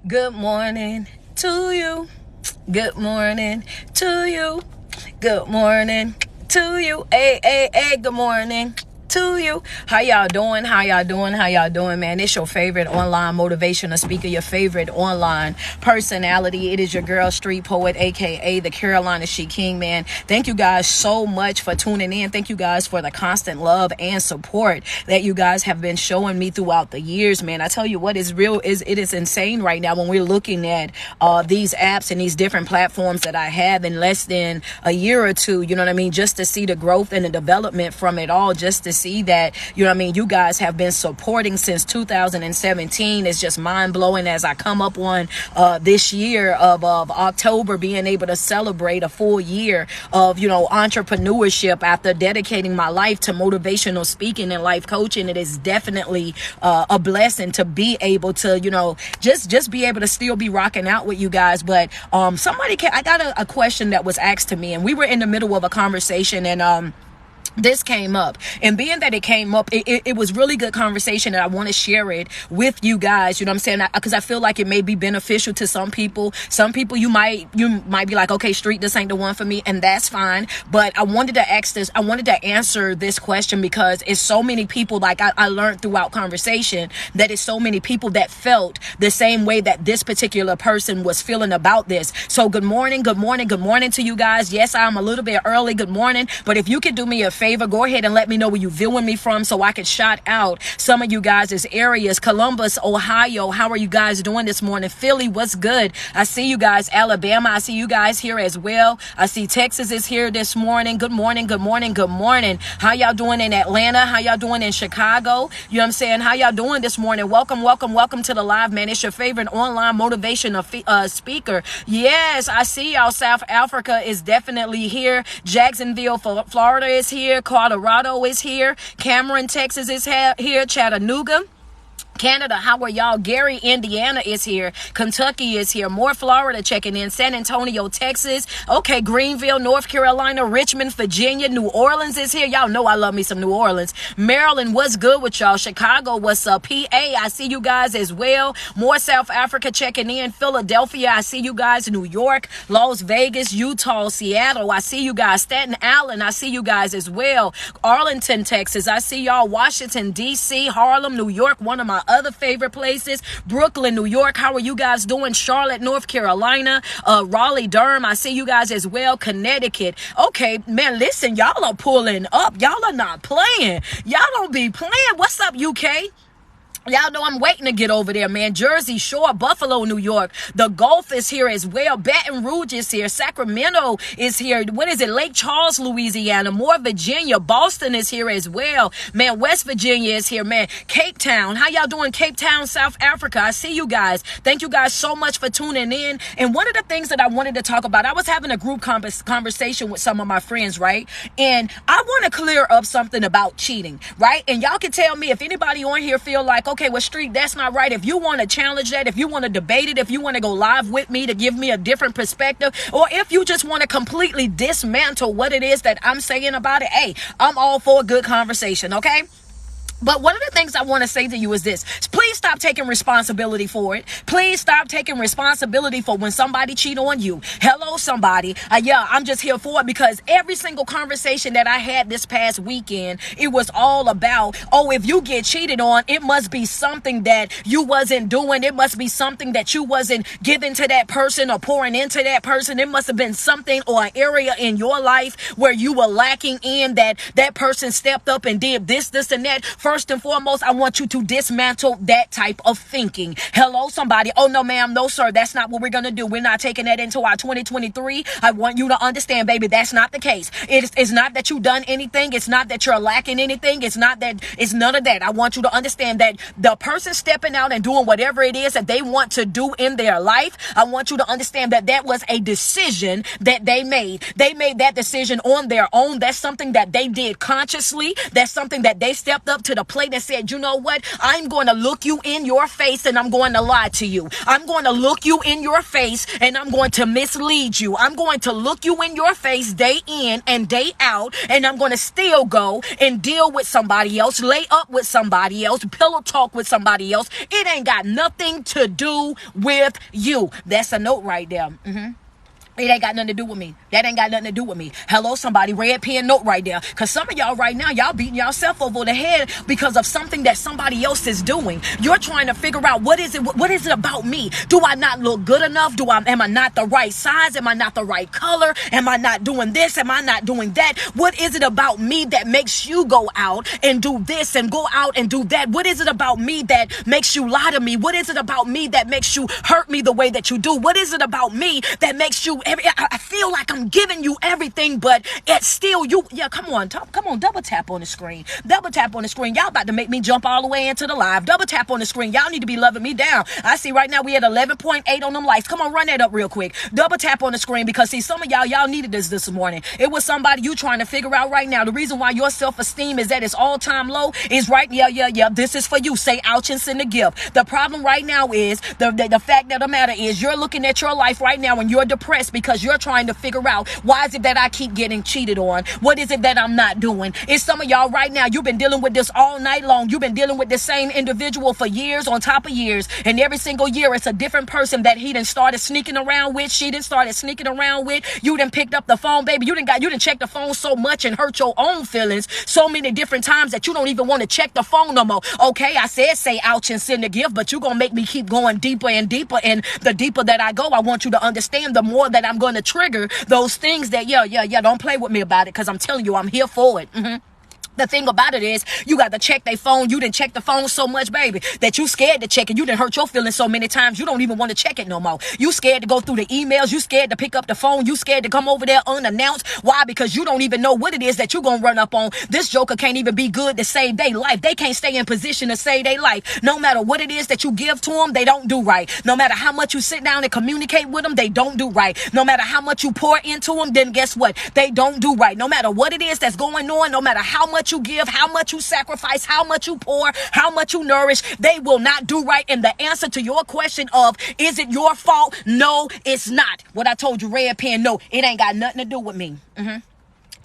Good morning to you. Good morning to you. Good morning to you. Hey, hey, hey, good morning to you. How y'all doing? How y'all doing? How y'all doing, man? It's your favorite online motivational speaker, your favorite online personality. It is your girl, Street Poet, aka the Carolina She King, man. Thank you guys so much for tuning in. Thank you guys for the constant love and support that you guys have been showing me throughout the years, man. I tell you what is real is it is insane right now when we're looking at these apps and these different platforms that I have in less than a year or two, you know what I mean? Just to see the growth and the development from it all, just to see that, you know what I mean, you guys have been supporting since 2017. It's just mind-blowing as I come up on this year of October, being able to celebrate a full year of, you know, entrepreneurship after dedicating my life to motivational speaking and life coaching. It is definitely a blessing to be able to, you know, just be able to still be rocking out with you guys. But I got a question that was asked to me, and we were in the middle of a conversation, and this came up, and being that it came up, it was really good conversation, and I want to share it with you guys, you know what I'm saying? Because I feel like it may be beneficial to some people. Some people you might be like, okay, Street, this ain't the one for me, and that's fine. But I wanted to answer this question because it's so many people, like I learned throughout conversation that it's so many people that felt the same way that this particular person was feeling about this. So good morning to you guys. Yes, I'm a little bit early. Good morning. But if you could do me a favor, go ahead and let me know where you're viewing me from so I can shout out some of you guys' areas. Columbus, Ohio, how are you guys doing this morning? Philly, what's good? I see you guys. Alabama, I see you guys here as well. I see Texas is here this morning. Good morning. How y'all doing in Atlanta? How y'all doing in Chicago? You know what I'm saying? How y'all doing this morning? Welcome to the live, man. It's your favorite online motivational speaker. Yes, I see y'all. South Africa is definitely here. Jacksonville, Florida is here. Colorado is here. Cameron, Texas is here. Chattanooga, Canada, how are y'all? Gary, Indiana is here. Kentucky is here. More Florida checking in. San Antonio, Texas. Okay, Greenville, North Carolina. Richmond, Virginia. New Orleans is here. Y'all know I love me some New Orleans. Maryland, what's good with y'all? Chicago, what's up? PA, I see you guys as well. More South Africa checking in. Philadelphia, I see you guys. New York, Las Vegas, Utah, Seattle, I see you guys. Staten Island, I see you guys as well. Arlington, Texas, I see y'all. Washington, D.C., Harlem, New York, one of my other favorite places. Brooklyn, New York, how are you guys doing? Charlotte, North Carolina, Raleigh, Durham, I see you guys as well. Connecticut. Okay, man, listen, y'all are pulling up. Y'all are not playing. Y'all don't be playing. What's up, UK? Y'all know I'm waiting to get over there, man. Jersey Shore, Buffalo, New York. The Gulf is here as well. Baton Rouge is here. Sacramento is here. What is it? Lake Charles, Louisiana. More Virginia. Boston is here as well. Man, West Virginia is here, man. Cape Town. How y'all doing? Cape Town, South Africa. I see you guys. Thank you guys so much for tuning in. And one of the things that I wanted to talk about, I was having a group conversation with some of my friends, right? And I want to clear up something about cheating, right? And y'all can tell me if anybody on here feel like, okay, well, Street, that's not right. If you want to challenge that, if you want to debate it, if you want to go live with me to give me a different perspective, or if you just want to completely dismantle what it is that I'm saying about it, hey, I'm all for a good conversation, okay? But one of the things I want to say to you is this. Please stop taking responsibility for it. Please stop taking responsibility for when somebody cheat on you. Hello, somebody. Yeah, I'm just here for it because every single conversation that I had this past weekend, it was all about, oh, if you get cheated on, it must be something that you wasn't doing. It must be something that you wasn't giving to that person or pouring into that person. It must have been something or an area in your life where you were lacking in that person stepped up and did this, and that. First and foremost, I want you to dismantle that type of thinking. Hello, somebody. Oh, no, ma'am. No, sir. That's not what we're going to do. We're not taking that into our 2023. I want you to understand, baby, that's not the case. It's not that you've done anything. It's not that you're lacking anything. It's none of that. I want you to understand that the person stepping out and doing whatever it is that they want to do in their life, I want you to understand that that was a decision that they made. They made that decision on their own. That's something that they did consciously. That's something that they stepped up to the plate and said, you know what? I'm going to look you in your face and I'm going to lie to you. I'm going to look you in your face and I'm going to mislead you. I'm going to look you in your face day in and day out, and I'm going to still go and deal with somebody else, lay up with somebody else, pillow talk with somebody else. It ain't got nothing to do with you. That's a note right there. It ain't got nothing to do with me. That ain't got nothing to do with me. Hello, somebody, red pen note right there. Because some of y'all right now, y'all beating yourself over the head because of something that somebody else is doing. You're trying to figure out, what is it about me? Do I not look good enough? Am I not the right size? Am I not the right color? Am I not doing this? Am I not doing that? What is it about me that makes you go out and do this and go out and do that? What is it about me that makes you lie to me? What is it about me that makes you hurt me the way that you do? What is it about me that makes you I feel like I'm giving you everything, but it's still you. Yeah, come on, double tap on the screen. Double tap on the screen. Y'all about to make me jump all the way into the live. Double tap on the screen. Y'all need to be loving me down. I see right now we at 11.8 on them lights. Come on, run that up real quick. Double tap on the screen, because see, some of y'all needed this morning. It was somebody you trying to figure out right now. The reason why your self-esteem is at its all-time low is right. Yeah. This is for you. Say ouch and send a gift. The problem right now is the fact of the matter is you're looking at your life right now and you're depressed because you're trying to figure out, why is it that I keep getting cheated on? What is it that I'm not doing? It's some of y'all right now, you've been dealing with this all night long. You've been dealing with the same individual for years on top of years, and every single year it's a different person that he done started sneaking around with, she done started sneaking around with. You done picked up the phone, baby. You done checked the phone so much and hurt your own feelings so many different times that you don't even want to check the phone no more. Okay, I said say ouch and send a gift, but you're gonna make me keep going deeper and deeper, and the deeper that I go, I want you to understand, the more that I'm going to trigger those things that, don't play with me about it, because I'm telling you, I'm here for it. The thing about it is, you got to check their phone. You didn't check the phone so much, baby, that you scared to check it. You didn't hurt your feelings so many times, you don't even want to check it no more. You scared to go through the emails. You scared to pick up the phone. You scared to come over there unannounced. Why? Because you don't even know what it is that you're going to run up on. This joker can't even be good to save their life. They can't stay in position to save their life. No matter what it is that you give to them, they don't do right. No matter how much you sit down and communicate with them, they don't do right. No matter how much you pour into them, then guess what? They don't do right. No matter what it is that's going on, no matter how much you give, how much you sacrifice, how much you pour, how much you nourish, they will not do right. And the answer to your question of, is it your fault? No, it's not. What I told you, red pen, no, it ain't got nothing to do with me.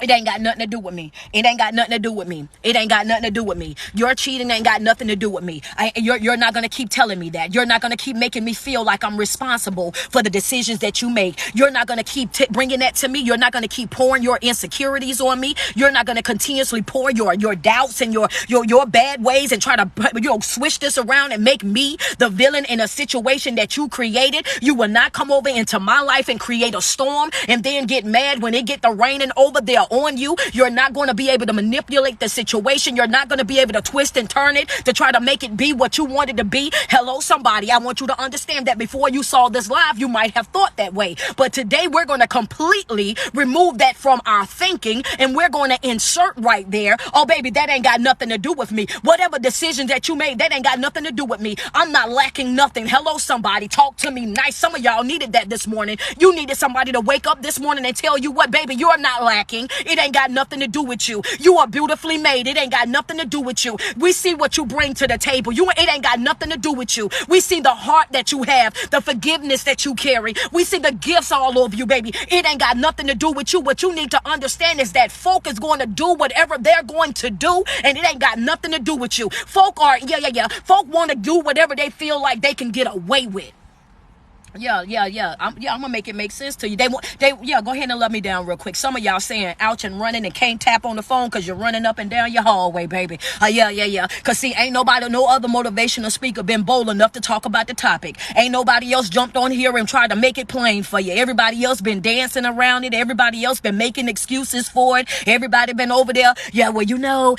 It ain't got nothing to do with me. It ain't got nothing to do with me. It ain't got nothing to do with me. Your cheating ain't got nothing to do with me. You're not going to keep telling me that. You're not going to keep making me feel like I'm responsible for the decisions that you make. You're not going to keep bringing that to me. You're not going to keep pouring your insecurities on me. You're not going to continuously pour your doubts and your bad ways and try to switch this around and make me the villain in a situation that you created. You will not come over into my life and create a storm and then get mad when it get the raining over there on you. You're not going to be able to manipulate the situation. You're not going to be able to twist and turn it to try to make it be what you want it to be. Hello, somebody. I want you to understand that before you saw this live, you might have thought that way. But today we're going to completely remove that from our thinking, and we're going to insert right there, oh, baby, that ain't got nothing to do with me. Whatever decision that you made, that ain't got nothing to do with me. I'm not lacking nothing. Hello, somebody. Talk to me nice. Some of y'all needed that this morning. You needed somebody to wake up this morning and tell you what, baby, you're not lacking. It ain't got nothing to do with you. You are beautifully made. It ain't got nothing to do with you. We see what you bring to the table. It ain't got nothing to do with you. We see the heart that you have, the forgiveness that you carry. We see the gifts all over you, baby. It ain't got nothing to do with you. What you need to understand is that folk is going to do whatever they're going to do, and it ain't got nothing to do with you. Folk Folk want to do whatever they feel like they can get away with. I'm gonna make it make sense to you. Go ahead and let me down real quick. Some of y'all saying ouch and running and can't tap on the phone because you're running up and down your hallway, baby. Cause see, ain't nobody, no other motivational speaker been bold enough to talk about the topic. Ain't nobody else jumped on here and tried to make it plain for you. Everybody else been dancing around it. Everybody else been making excuses for it. Everybody been over there. Yeah, well, you know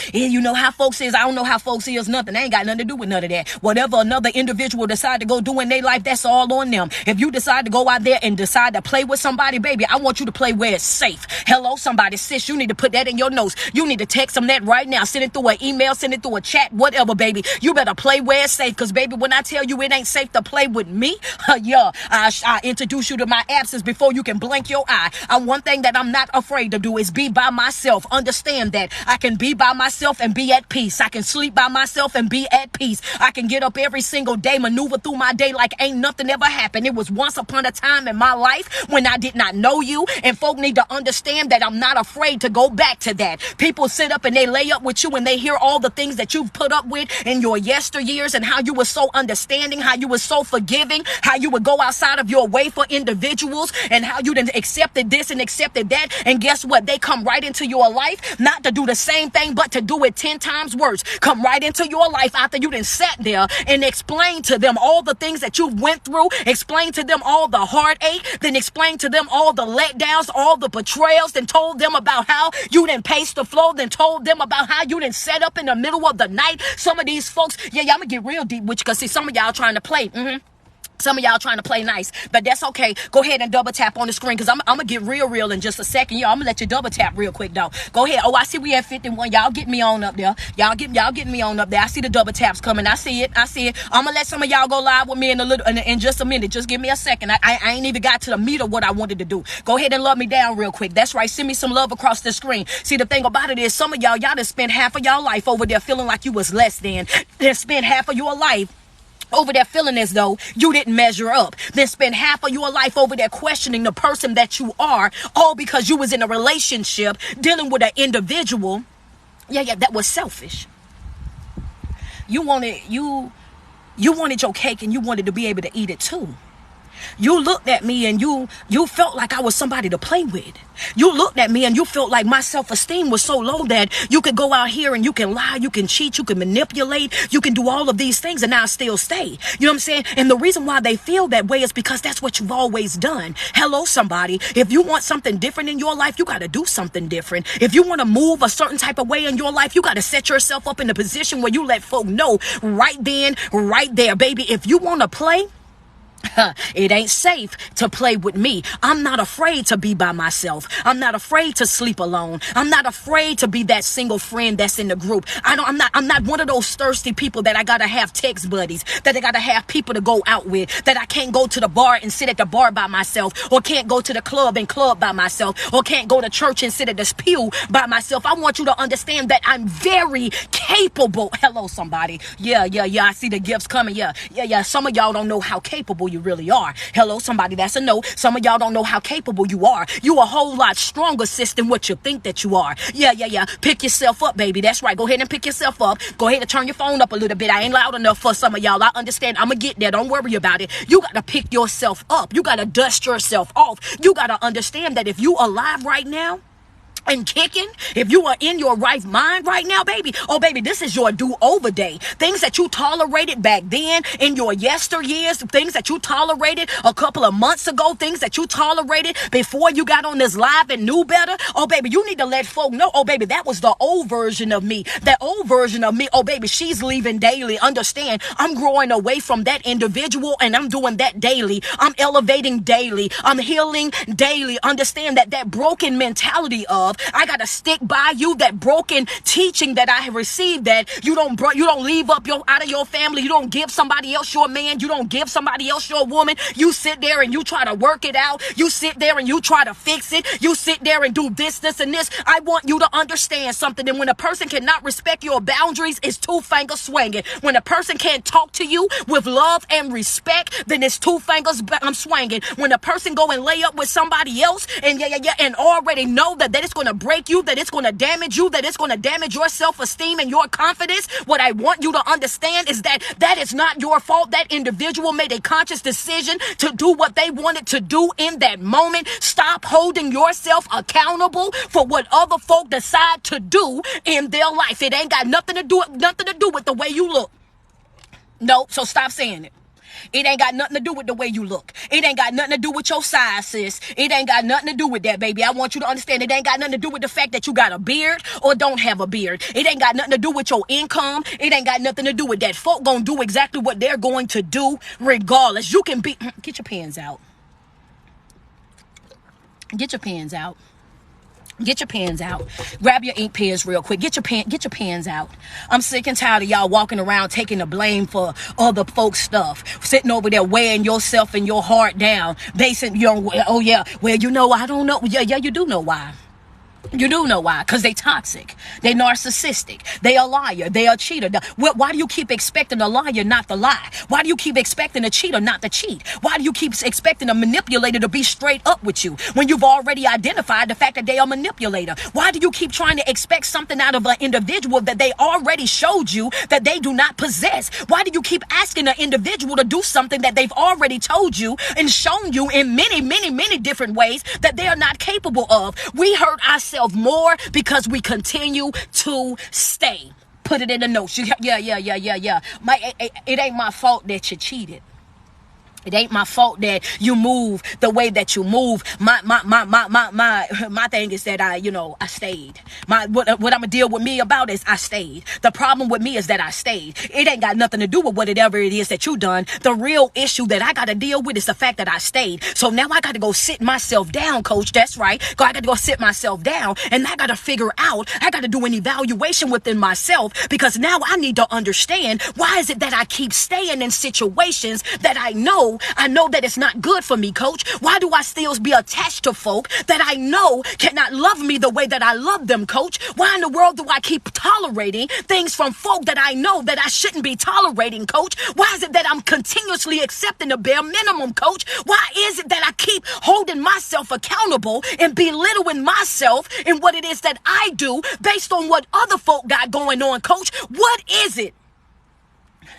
how folks is. I don't know how folks is. Nothing. They ain't got nothing to do with none of that. Whatever another individual decide to go do in their life, that's all on them. If you decide to go out there and decide to play with somebody, baby, I want you to play where it's safe. Hello, somebody. Sis, you need to put that in your notes. You need to text them that right now. Send it through an email, send it through a chat, whatever, baby. You better play where it's safe. Because, baby, when I tell you it ain't safe to play with me, I introduce you to my absence before you can blink your eye. One thing that I'm not afraid to do is be by myself. Understand that I can be by myself and be at peace. I can sleep by myself and be at peace. I can get up every single day, maneuver through my day like ain't nothing ever happened. It was once upon a time in my life when I did not know you, and folk need to understand that I'm not afraid to go back to that. People sit up and they lay up with you and they hear all the things that you've put up with in your yesteryears and how you were so understanding, how you were so forgiving, how you would go outside of your way for individuals, and how you done accepted this and accepted that. And guess what? They come right into your life, not to do the same thing, but to do it 10 times worse. Come right into your life after you done sat there and explain to them all the things that you went through, explain to them all the heartache, then explain to them all the letdowns, all the betrayals, then told them about how you didn't pace the flow, then told them about how you didn't set up in the middle of the night. Some of these folks, I'm gonna get real deep with you, because see, some of y'all trying to play. Some of y'all trying to play nice, but that's okay. Go ahead and double tap on the screen, because I'm going to get real in just a second. I'm going to let you double tap real quick, though. Go ahead. Oh, I see we at 51. Y'all get me on up there. Y'all get me on up there. I see the double taps coming. I see it. I'm going to let some of y'all go live with me in just a minute. Just give me a second. I ain't even got to the meat of what I wanted to do. Go ahead and love me down real quick. That's right. Send me some love across the screen. See, the thing about it is some of y'all done spent half of y'all life over there feeling like you was less than. Then spent half of your life over there feeling as though you didn't measure up. Then spend half of your life over there questioning the person that you are, all because you was in a relationship dealing with an individual that was selfish. You wanted your cake and you wanted to be able to eat it too. You looked at me and you felt like I was somebody to play with. You looked at me and you felt like my self-esteem was so low that you could go out here and you can lie, you can cheat, you can manipulate, you can do all of these things and I'll still stay. You know what I'm saying? And the reason why they feel that way is because that's what you've always done. Hello, somebody. If you want something different in your life, you got to do something different. If you want to move a certain type of way in your life, you got to set yourself up in a position where you let folk know right then, right there, baby. If you want to play, it ain't safe to play with me. I'm not afraid to be by myself. I'm not afraid to sleep alone. I'm not afraid to be that single friend that's in the group. I'm not one of those thirsty people that I gotta have text buddies, that I gotta have people to go out with, that I can't go to the bar and sit at the bar by myself, or can't go to the club and club by myself, or can't go to church and sit at the pew by myself. I want you to understand that I'm very capable. Hello, somebody. Yeah. I see the gifts coming. Yeah. Some of y'all don't know how capable you really are. Hello, somebody. That's a no. Some of y'all don't know how capable you are. You a whole lot stronger, sis, than what you think that you are. Yeah. Pick yourself up, baby. That's right. Go ahead and pick yourself up. Go ahead and turn your phone up a little bit. I ain't loud enough for some of y'all. I understand. I'm gonna get there. Don't worry about it. You gotta pick yourself up. You gotta dust yourself off. You gotta understand that if you alive right now and kicking, if you are in your right mind right now, baby, this is your do-over day. Things that you tolerated back then in your yesteryears, things that you tolerated a couple of months ago, things that you tolerated before you got on this live and knew better. Oh, baby, you need to let folk know, oh, baby, that was the old version of me. That old version of me, oh, baby, she's leaving daily. Understand, I'm growing away from that individual and I'm doing that daily. I'm elevating daily. I'm healing daily. Understand that broken mentality of, I gotta stick by you, that broken teaching that I have received, that you don't leave up out of your family, you don't give somebody else your man, you don't give somebody else your woman, you sit there and you try to work it out, you sit there and you try to fix it, you sit there and do this and this. I want you to understand something, and when a person cannot respect your boundaries, it's two fingers swinging. When a person can't talk to you with love and respect, then it's two fingers swinging. When a person go and lay up with somebody else and and already know that it's going to break you, that it's going to damage you, that it's going to damage your self-esteem and your confidence, what I want you to understand is that is not your fault. That individual made a conscious decision to do what they wanted to do in that moment. Stop holding yourself accountable for what other folk decide to do in their life. It ain't got nothing to do with the way you look. No, so stop saying it. It ain't got nothing to do with the way you look. It ain't got nothing to do with your size, sis. It ain't got nothing to do with that, baby. I want you to understand it ain't got nothing to do with the fact that you got a beard or don't have a beard. It ain't got nothing to do with your income. It ain't got nothing to do with that. Folk gonna do exactly what they're going to do regardless. You can be, get your pens out. Get your pens out. Get your pens out. Grab your ink pens real quick. Get your pens out. I'm sick and tired of y'all walking around taking the blame for other folks' stuff. Sitting over there weighing yourself and your heart down. Basing your, oh yeah, well, you know, I don't know. Yeah, you do know why. You do know why? Because they toxic. They narcissistic. They a liar. They a cheater. Why do you keep expecting a liar not to lie? Why do you keep expecting a cheater not to cheat? Why do you keep expecting a manipulator to be straight up with you when you've already identified the fact that they are a manipulator? Why do you keep trying to expect something out of an individual that they already showed you that they do not possess? Why do you keep asking an individual to do something that they've already told you and shown you in many different ways that they are not capable of? We hurt ourselves more because we continue to stay. Put it in the notes. Yeah. It ain't my fault that you cheated. It ain't my fault that you move the way that you move. My thing is that I stayed. What I'm gonna deal with me about is I stayed. The problem with me is that I stayed. It ain't got nothing to do with whatever it is that you done. The real issue that I gotta deal with is the fact that I stayed. So now I gotta go sit myself down, coach. That's right. I gotta go sit myself down and I gotta figure out, I gotta do an evaluation within myself because now I need to understand why is it that I keep staying in situations that I know that it's not good for me, coach. Why do I still be attached to folk that I know cannot love me the way that I love them, coach? Why in the world do I keep tolerating things from folk that I know that I shouldn't be tolerating, coach? Why is it that I'm continuously accepting the bare minimum, coach? Why is it that I keep holding myself accountable and belittling myself in what it is that I do based on what other folk got going on, coach? What is it?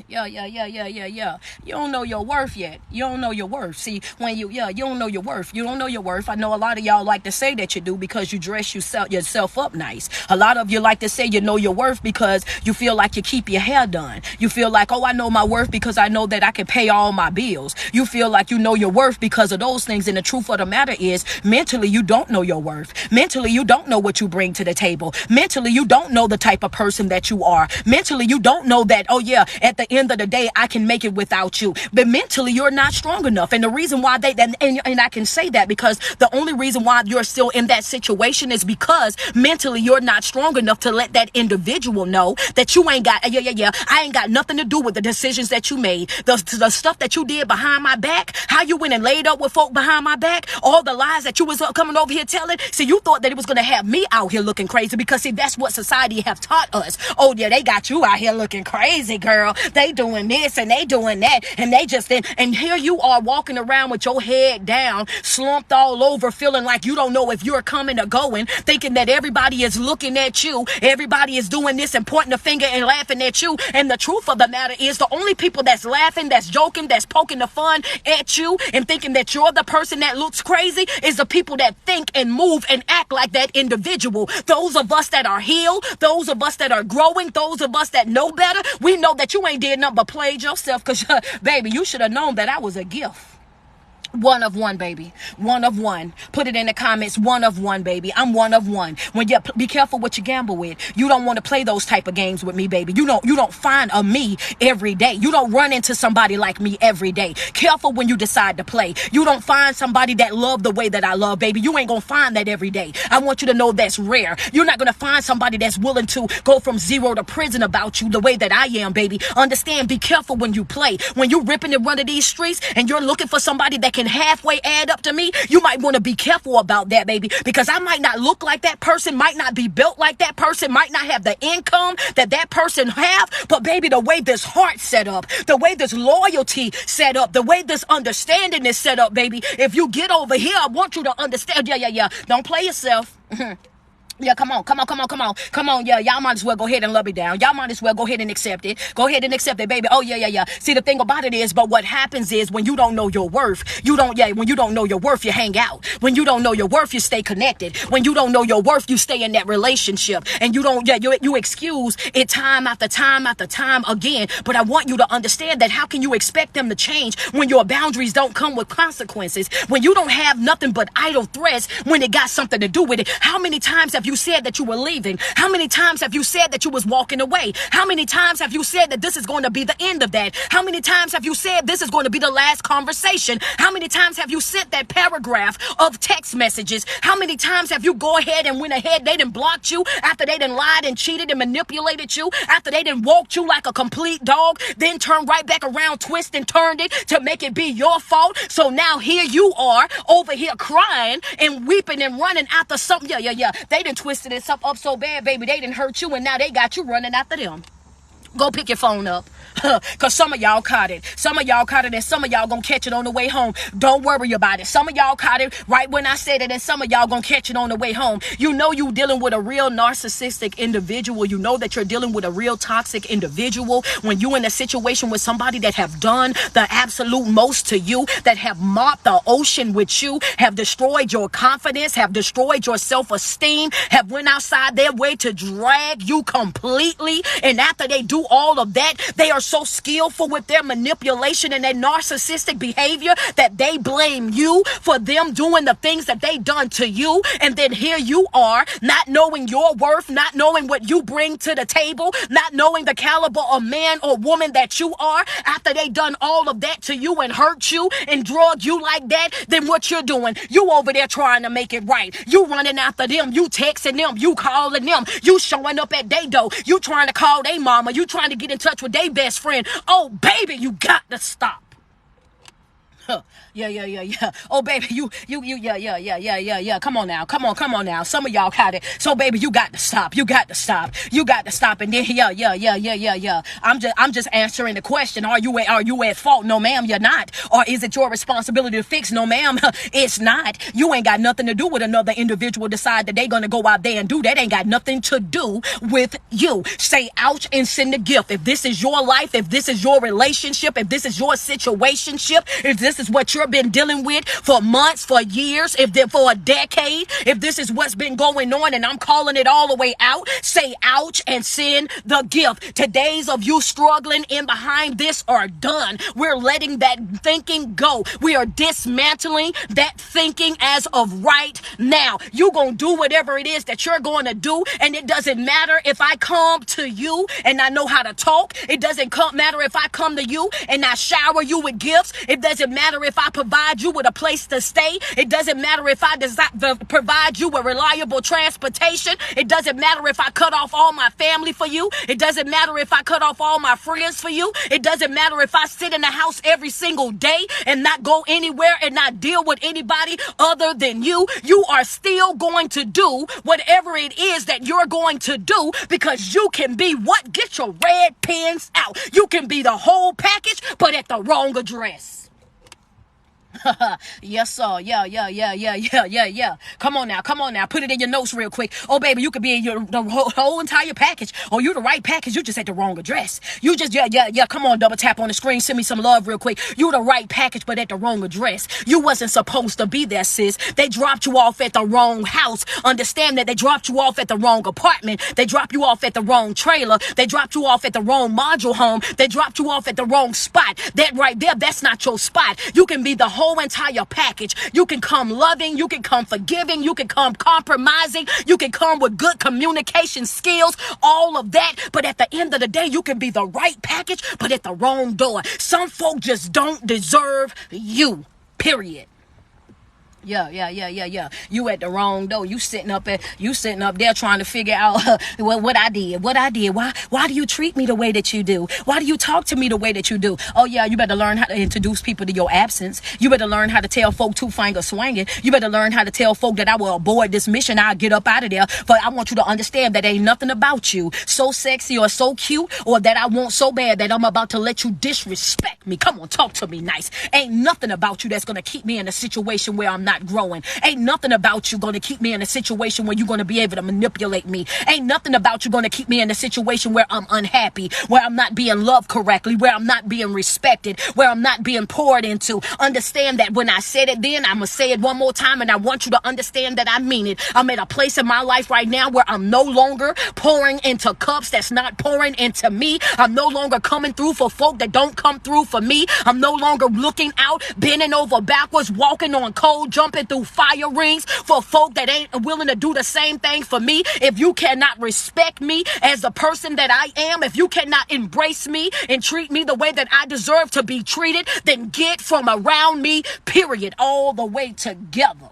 Yeah. You don't know your worth yet. You don't know your worth. See, you don't know your worth. You don't know your worth. I know a lot of y'all like to say that you do because you dress yourself up nice. A lot of you like to say you know your worth because you feel like you keep your hair done. You feel like, oh, I know my worth because I know that I can pay all my bills. You feel like you know your worth because of those things. And the truth of the matter is, mentally, you don't know your worth. Mentally, you don't know what you bring to the table. Mentally, you don't know the type of person that you are. Mentally, you don't know that, oh yeah, at the end of the day, I can make it without you. But mentally, you're not strong enough. And the reason why and I can say that because the only reason why you're still in that situation is because mentally you're not strong enough to let that individual know that you ain't got, I ain't got nothing to do with the decisions that you made. The stuff that you did behind my back, how you went and laid up with folk behind my back, all the lies that you was coming over here telling. See, you thought that it was going to have me out here looking crazy because see, that's what society have taught us. Oh yeah, they got you out here looking crazy, girl. They doing this and they doing that and they just and here you are walking around with your head down, slumped all over, feeling like you don't know if you're coming or going, thinking that everybody is looking at you, everybody is doing this and pointing a finger and laughing at you. And the truth of the matter is the only people that's laughing, that's joking, that's poking the fun at you and thinking that you're the person that looks crazy is the people that think and move and act like that individual. Those of us that are healed, those of us that are growing, those of us that know better, we know that you ain't did nothing but played yourself because, baby, you should have known that I was a gift. One of one, baby. One of one. Put it in the comments. One of one, baby. I'm one of one. When you be careful what you gamble with. You don't want to play those type of games with me, baby. You don't find a me every day. You don't run into somebody like me every day. Careful when you decide to play. You don't find somebody that love the way that I love, baby. You ain't gonna find that every day. I want you to know that's rare. You're not gonna find somebody that's willing to go from zero to prison about you the way that I am, baby. Understand, be careful when you play. When you ripping and running these streets and you're looking for somebody that can halfway add up to me, you might want to be careful about that, baby, because I might not look like that person, might not be built like that person, might not have the income that person have, but baby, the way this heart set up, the way this loyalty set up, the way this understanding is set up, baby, if you get over here, I want you to understand, don't play yourself. Yeah, come on, come on, come on, come on, come on. Yeah, y'all might as well go ahead and love me down. Y'all might as well go ahead and accept it. Go ahead and accept it, baby. Oh, yeah, yeah, yeah. See, the thing about it is, but what happens is when you don't know your worth, when you don't know your worth, you hang out. When you don't know your worth, you stay connected. When you don't know your worth, you stay in that relationship. And you excuse it time after time after time again. But I want you to understand that how can you expect them to change when your boundaries don't come with consequences? When you don't have nothing but idle threats when it got something to do with it. How many times have you said that you were leaving? How many times have you said that you was walking away? How many times have you said that this is going to be the end of that? How many times have you said this is going to be the last conversation? How many times have you sent that paragraph of text messages? How many times have you go ahead and went ahead, they done blocked you after they done lied and cheated and manipulated you, after they done walked you like a complete dog, then turned right back around, twist and turned it to make it be your fault? So now here you are over here crying and weeping and running after something. Yeah. They done twisted it up so bad, baby. They done hurt you and now they got you running after them. Go pick your phone up. Because some of y'all caught it. Some of y'all caught it and some of y'all gonna catch it on the way home. Don't worry about it. Some of y'all caught it right when I said it and some of y'all gonna catch it on the way home. You know you dealing with a real narcissistic individual. You know that you're dealing with a real toxic individual when you in a situation with somebody that have done the absolute most to you, that have mopped the ocean with you, have destroyed your confidence, have destroyed your self-esteem, have went outside their way to drag you completely. And after they do all of that, they are so skillful with their manipulation and their narcissistic behavior that they blame you for them doing the things that they done to you. And then here you are, not knowing your worth, not knowing what you bring to the table, not knowing the caliber of man or woman that you are. After they done all of that to you and hurt you and drug you like that, then what you're doing, you over there trying to make it right. You running after them, you texting them, you calling them, you showing up at they door, you trying to call they mama, you trying to get in touch with their best friend. Oh, baby, you got to stop. Huh. Yeah. Oh, baby, yeah. Come on now. Some of y'all caught it. So, baby, you got to stop. You got to stop. And then, yeah. I'm just answering the question. Are you at fault? No, ma'am, you're not. Or is it your responsibility to fix? No, ma'am, it's not. You ain't got nothing to do with another individual decide that they gonna go out there and do that. Ain't got nothing to do with you. Say ouch and send a gift. If this is your life, if this is your relationship, if this is your situationship, if this is what you've been dealing with for months, for years, for a decade, if this is what's been going on and I'm calling it all the way out, say ouch and send the gift. Today's of you struggling in behind this are done. We're letting that thinking go. We are dismantling that thinking as of right now. You're going to do whatever it is that you're going to do, and it doesn't matter if I come to you and I know how to talk. It doesn't matter if I come to you and I shower you with gifts. It doesn't matter if I provide you with a place to stay. It doesn't matter if I provide you with reliable transportation. It doesn't matter if I cut off all my family for you. It doesn't matter if I cut off all my friends for you. It doesn't matter if I sit in the house every single day and not go anywhere and not deal with anybody other than you. You are still going to do whatever it is that you're going to do, because you can be what? Get your red pens out. You can be the whole package, but at the wrong address. Yes, sir. Yeah. Come on now. Put it in your notes real quick. Oh, baby, you could be in the whole entire package, or you the right package. You just at the wrong address. You just, yeah. Come on, double tap on the screen. Send me some love real quick. You the right package, but at the wrong address. You wasn't supposed to be there, sis. They dropped you off at the wrong house. Understand that they dropped you off at the wrong apartment. They dropped you off at the wrong trailer. They dropped you off at the wrong module home. They dropped you off at the wrong spot. That right there, that's not your spot. You can be the whole entire package. You can come loving, you can come forgiving, you can come compromising, you can come with good communication skills, all of that. But at the end of the day, you can be the right package, but at the wrong door. Some folk just don't deserve you, period. Yeah. You at the wrong door. You sitting up there trying to figure out what I did. Why do you treat me the way that you do? Why do you talk to me the way that you do? Oh yeah, you better learn how to introduce people to your absence. You better learn how to tell folk two finger swinging. You better learn how to tell folk that I will abort this mission. I'll get up out of there. But I want you to understand that ain't nothing about you so sexy or so cute, or that I want so bad that I'm about to let you disrespect me. Come on, talk to me nice. Ain't nothing about you that's gonna keep me in a situation where I'm not not growing. Ain't nothing about you going to keep me in a situation where you're going to be able to manipulate me. Ain't nothing about you going to keep me in a situation where I'm unhappy, where I'm not being loved correctly, where I'm not being respected, where I'm not being poured into. Understand that when I said it then, I'm going to say it one more time, and I want you to understand that I mean it. I'm at a place in my life right now where I'm no longer pouring into cups that's not pouring into me. I'm no longer coming through for folk that don't come through for me. I'm no longer looking out, bending over backwards, walking on cold, jumping through fire rings for folk that ain't willing to do the same thing for me. If you cannot respect me as the person that I am, if you cannot embrace me and treat me the way that I deserve to be treated, then get from around me, period, all the way together.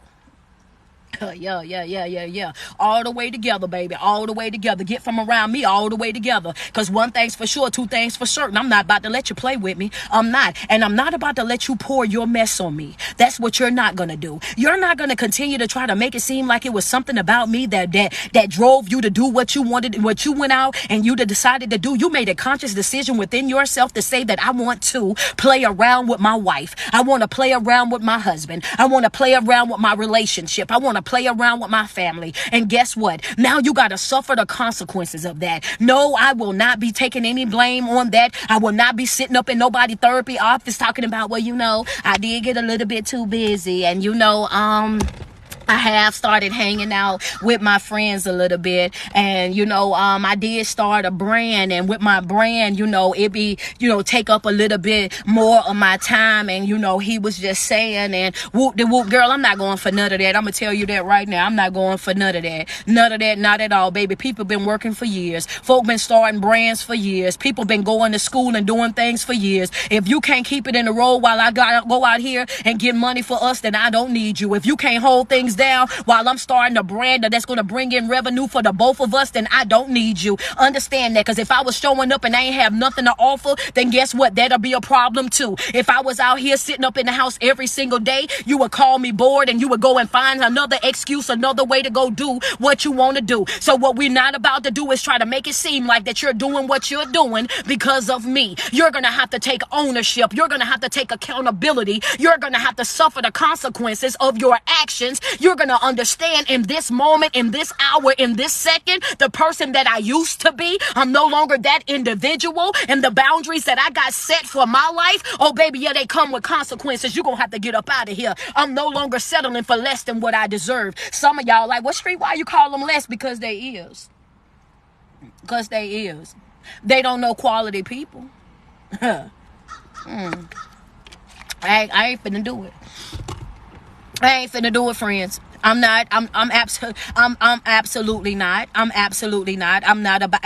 Yeah. All the way together, baby. All the way together. Get from around me all the way together. Because one thing's for sure, two things for certain. I'm not about to let you play with me. I'm not. And I'm not about to let you pour your mess on me. That's what you're not going to do. You're not going to continue to try to make it seem like it was something about me that drove you to do what you wanted, what you went out and you decided to do. You made a conscious decision within yourself to say that I want to play around with my wife. I want to play around with my husband. I want to play around with my relationship. I want to play around with my family. And guess what? Now you got to suffer the consequences of that. No, I will not be taking any blame on that. I will not be sitting up in nobody's therapy office talking about, well, I did get a little bit too busy, and I have started hanging out with my friends a little bit, and I did start a brand, and with my brand, it be take up a little bit more of my time. And he was just saying, and whoop de whoop, girl, I'm not going for none of that. I'm gonna tell you that right now. I'm not going for none of that, not at all, baby. People been working for years. Folk been starting brands for years. People been going to school and doing things for years. If you can't keep it in the road while I gotta go out here and get money for us, then I don't need you. If you can't hold things down while I'm starting a brand that's going to bring in revenue for the both of us, then I don't need you. Understand that, because if I was showing up and I ain't have nothing to offer, then guess what? That'll be a problem too. If I was out here sitting up in the house every single day, you would call me bored and you would go and find another excuse, another way to go do what you want to do. So what we're not about to do is try to make it seem like that you're doing what you're doing because of me. You're going to have to take ownership. You're going to have to take accountability. You're going to have to suffer the consequences of your actions. You're going to understand in this moment, in this hour, in this second, the person that I used to be, I'm no longer that individual, and the boundaries that I got set for my life, oh baby, yeah, they come with consequences. You're going to have to get up out of here. I'm no longer settling for less than what I deserve. Some of y'all like, what street, why you call them less? Because they is. Because they is. They don't know quality people. I ain't finna do it. I ain't finna do it, friends. I'm not. I'm absolutely not. I'm not about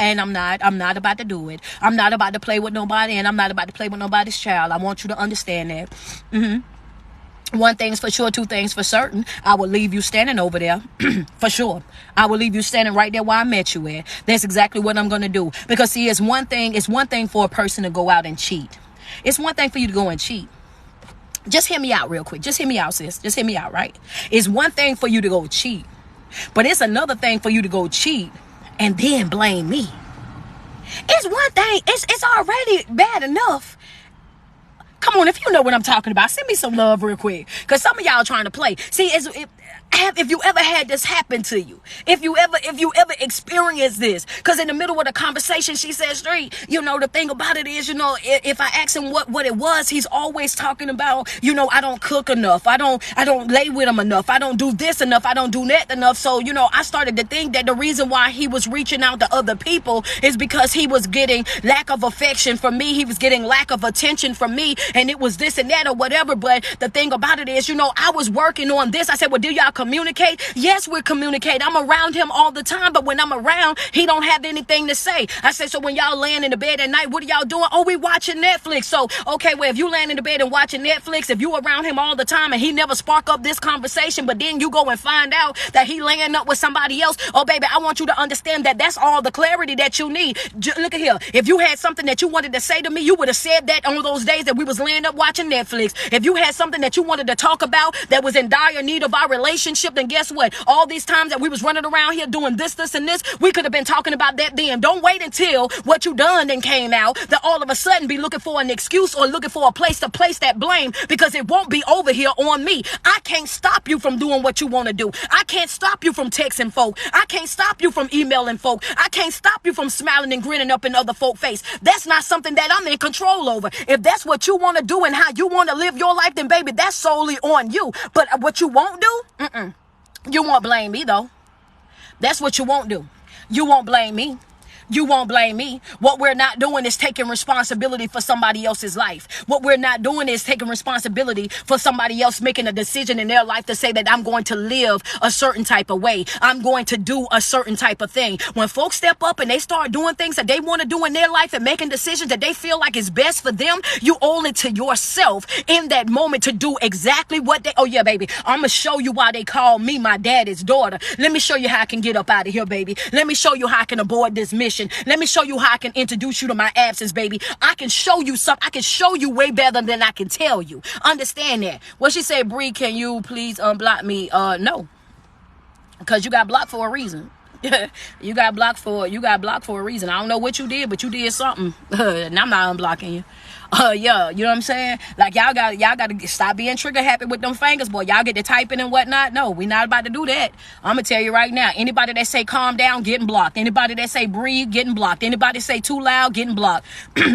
to do it. I'm not about to play with nobody, and I'm not about to play with nobody's child. I want you to understand that. One thing's for sure, two things for certain. I will leave you standing over there. For sure. I will leave you standing right there where I met you at. That's exactly what I'm going to do. Because see, it's one thing for a person to go out and cheat. It's one thing for you to go and cheat. Just hear me out real quick. Just hear me out, sis. Just hear me out, right? It's one thing for you to go cheat, but it's another thing for you to go cheat and then blame me. It's one thing. It's already bad enough. Come on, if you know what I'm talking about, send me some love real quick. Because some of y'all trying to play. See, if you ever had this happen to you, if you ever experienced this, because in the middle of the conversation, she said straight, the thing about it is, if I ask him what it was, he's always talking about, I don't cook enough. I don't lay with him enough. I don't do this enough. I don't do that enough. So, I started to think that the reason why he was reaching out to other people is because he was getting lack of affection from me. He was getting lack of attention from me. And it was this and that or whatever. But the thing about it is, I was working on this. I said, well, do y'all communicate? Yes, we communicate. I'm around him all the time, but when I'm around, he don't have anything to say. I said, so when y'all laying in the bed at night, what are y'all doing? Oh, we watching Netflix. So, okay, well, if you laying in the bed and watching Netflix, if you around him all the time and he never spark up this conversation, but then you go and find out that he laying up with somebody else, oh, baby, I want you to understand that that's all the clarity that you need. Look at here. If you had something that you wanted to say to me, you would have said that on those days that we was was laying up watching Netflix. If you had something that you wanted to talk about that was in dire need of our relationship, then guess what? All these times that we was running around here doing this, and this, we could have been talking about that then. Don't wait until what you done then came out that all of a sudden be looking for an excuse or looking for a place to place that blame, because it won't be over here on me. I can't stop you from doing what you want to do. I can't stop you from texting folk. I can't stop you from emailing folk. I can't stop you from smiling and grinning up in other folks' face. That's not something that I'm in control over. If that's what you want to do and how you want to live your life, then baby, that's solely on you. But what you won't do, you won't blame me though. That's what you won't do. You won't blame me. You won't blame me. What we're not doing is taking responsibility for somebody else's life. What we're not doing is taking responsibility for somebody else making a decision in their life to say that I'm going to live a certain type of way. I'm going to do a certain type of thing. When folks step up and they start doing things that they want to do in their life and making decisions that they feel like is best for them, you owe it to yourself in that moment to do exactly what they, oh yeah, baby, I'm going to show you why they call me my daddy's daughter. Let me show you how I can get up out of here, baby. Let me show you how I can avoid this mission. Let me show you how I can introduce you to my absence, baby. I can show you something. I can show you way better than I can tell you. Understand that. What she said, Bree, can you please unblock me? No. Because you got blocked for a reason. you got blocked for a reason. I don't know what you did, but you did something. And I'm not unblocking you. Yeah, you know what I'm saying? Like y'all gotta stop being trigger happy with them fingers, boy. Y'all get to typing and whatnot. No, we not about to do that. I'm gonna tell you right now. Anybody that say calm down, getting blocked. Anybody that say breathe, getting blocked. Anybody say too loud, getting blocked.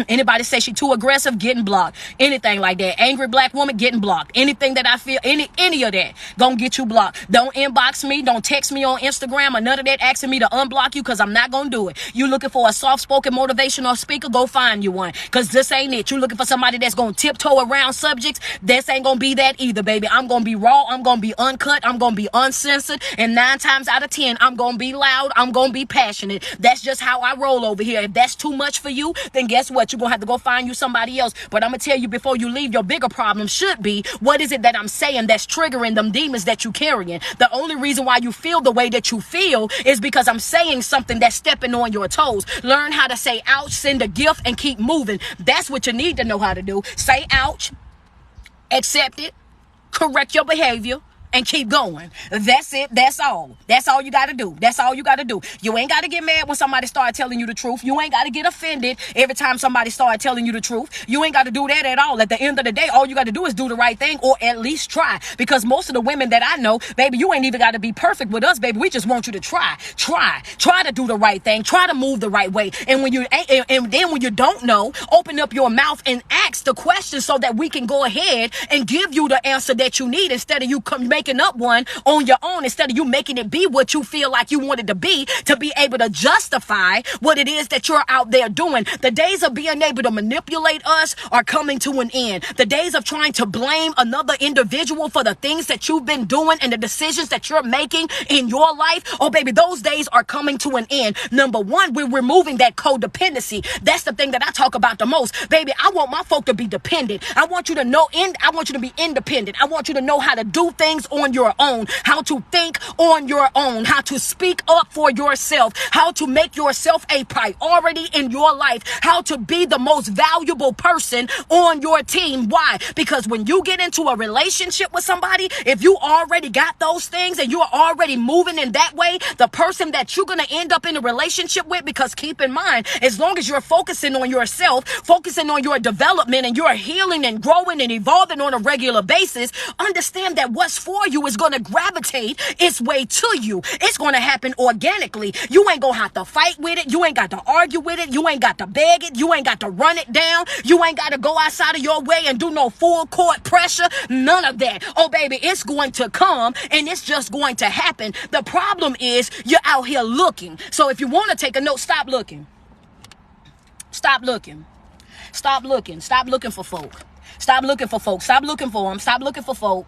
Anybody say she too aggressive, getting blocked. Anything like that. Angry black woman, getting blocked. Anything that I feel, any of that, gonna get you blocked. Don't inbox me. Don't text me on Instagram or none of that asking me to unblock you, because I'm not gonna do it. You looking for a soft-spoken motivational speaker, go find you one, because this ain't it. You looking for somebody that's gonna tiptoe around subjects, this ain't gonna be that either, baby. I'm gonna be raw, I'm gonna be uncut, I'm gonna be uncensored, and 9 times out of 10 I'm gonna be loud, I'm gonna be passionate. That's just how I roll over here. If that's too much for you, then guess what? You're gonna have to go find you somebody else. But I'm gonna tell you before you leave, your bigger problem should be, what is it that I'm saying that's triggering them demons that you carrying? The only reason why you feel the way that you feel is because I'm saying something that's stepping on your toes. Learn how to say ouch, send a gift, and keep moving. That's what you need to know how to do. Say ouch, accept it, correct your behavior, and keep going. That's it. That's all. That's all you got to do. That's all you got to do. You ain't got to get mad when somebody start telling you the truth. You ain't got to get offended every time somebody start telling you the truth. You ain't got to do that at all. At the end of the day, all you got to do is do the right thing, or at least try. Because most of the women that I know, baby, you ain't even got to be perfect with us, baby. We just want you to try to do the right thing. Try to move the right way. And when you and then when you don't know, open up your mouth and ask the question so that we can go ahead and give you the answer that you need, instead of you making up one on your own, instead of you making it be what you feel like you want it to be able to justify what it is that you're out there doing. The days of being able to manipulate us are coming to an end. The days of trying to blame another individual for the things that you've been doing and the decisions that you're making in your life, oh baby, those days are coming to an end. Number one, we're removing that codependency. That's the thing that I talk about the most. Baby, I want my folk to be dependent. I want you to know, I want you to be independent. I want you to know how to do things on your own, how to think on your own, how to speak up for yourself, how to make yourself a priority in your life, how to be the most valuable person on your team. Why? Because when you get into a relationship with somebody, if you already got those things and you're already moving in that way, the person that you're going to end up in a relationship with, because keep in mind, as long as you're focusing on yourself, focusing on your development, and you're healing and growing and evolving on a regular basis, understand that what's for you is going to gravitate its way to you. It's going to happen organically. You ain't going to have to fight with it. You ain't got to argue with it. You ain't got to beg it. You ain't got to run it down. You ain't got to go outside of your way and do no full court pressure. None of that. Oh, baby, it's going to come and it's just going to happen. The problem is you're out here looking. So if you want to take a note, stop looking. Stop looking. Stop looking. Stop looking for folk. Stop looking for folk. Stop looking for them. Stop looking for folk.